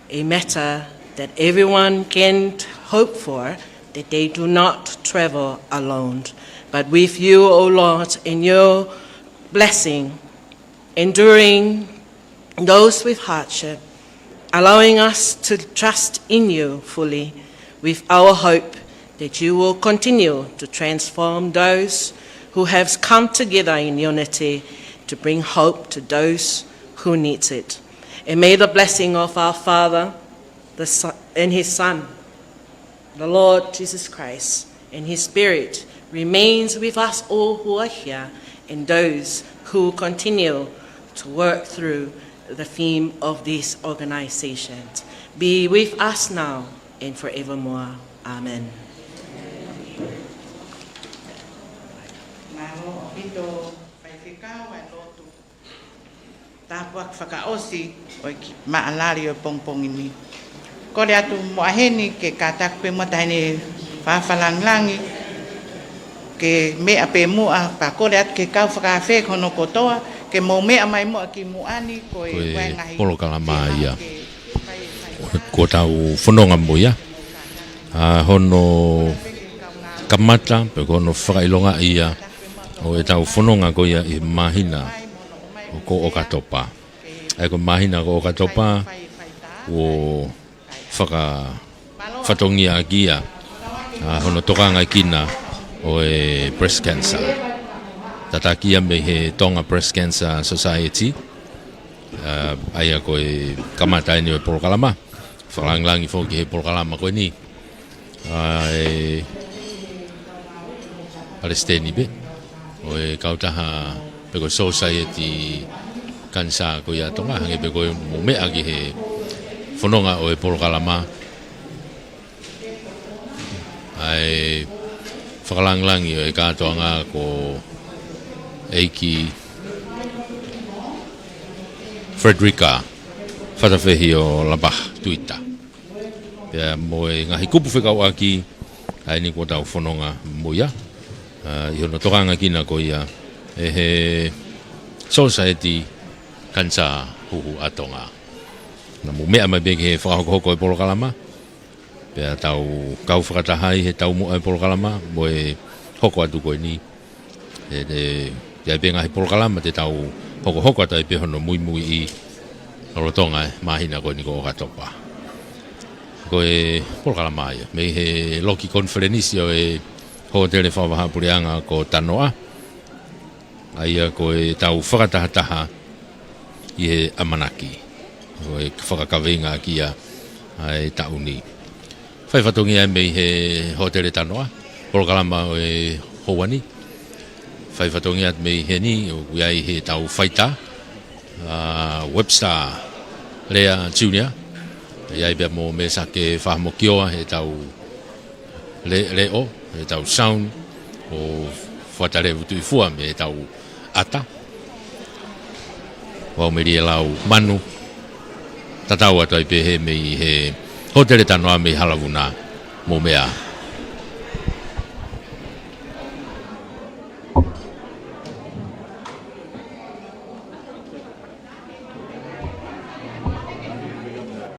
a matter that everyone can hope for, that they do not travel alone. But with you, O Lord, in your blessing, enduring those with hardship, allowing us to trust in you fully, with our hope that you will continue to transform those who have come together in unity to bring hope to those who need it. And may the blessing of our Father and his Son, the Lord Jesus Christ, and his Spirit remains with us all who are here and those who continue to work through the theme of these organizations. Be with us now and forevermore. Amen. Tāpuak whakaosi o maalari o pongpong ini. Kore atu moaheni ke katak pe mataini whawhalanglangi ke mea pe mua pa kore atu ke kau whakawhe kono kotoa ke mo mea mai mua ki muani koe waingahi. Polo kalama ia. Ko tau whanonga mo ia. Hono kamata pe kono whakailonga ia. O e tau whanonga ko ia i mahina. Ko o katopa. Ai ko mahina ko o katopa o whatongia gia hono tokanga kina o e breast cancer. Tatakia me he Tonga Breast Cancer Society. Ai ko e kamata ni o polokalama. Whalanglangi fo ki he polokalama ko ni. Ai Palestini be. O e kautaha peko society kansa ko ia Tonga hange peko mo me agi he whanonga o e polokalama. Ai whakalanglangi o e katoanga ko eiki Frederica whatawhehi o Labah Tuita. Pea mo e ngahi kupu whekau aki ai ni ko tau whanonga mo ia. I hono tokanga kina ko ia e he society kansa huhu atonga. Na mo mea mai beke he whakahoko e polokalama. Pea tau kau whakatahai he tau mo e polokalama mo e hoko atu koe ni. Ia e benga he polokalama te tau hoko ata e pehono Moimoi i Lorotonga e mahina koe ni ko o katopa. Ko e polokalama ia. Me he loki konferenisi o e hotele whawahapurianga ko Tanoa. Aia ko e tau whakatahataha i he amanaki. Ko e whakakawenga kia ai tauni. Whai whatongi ai mei he hotele Tanoa. Polokalama o e Houani. Whai whatongi at mei he ni o iai he tau whaita. Webster Lea Junior. Iai bea mo me sake whahamokioa he tau leo. He tau sound o whatare vutu i fua me he tau ata. Wau me ria lau manu. Tatau atu ai pe he mei he hotele Tanoa mei halavuna mo mea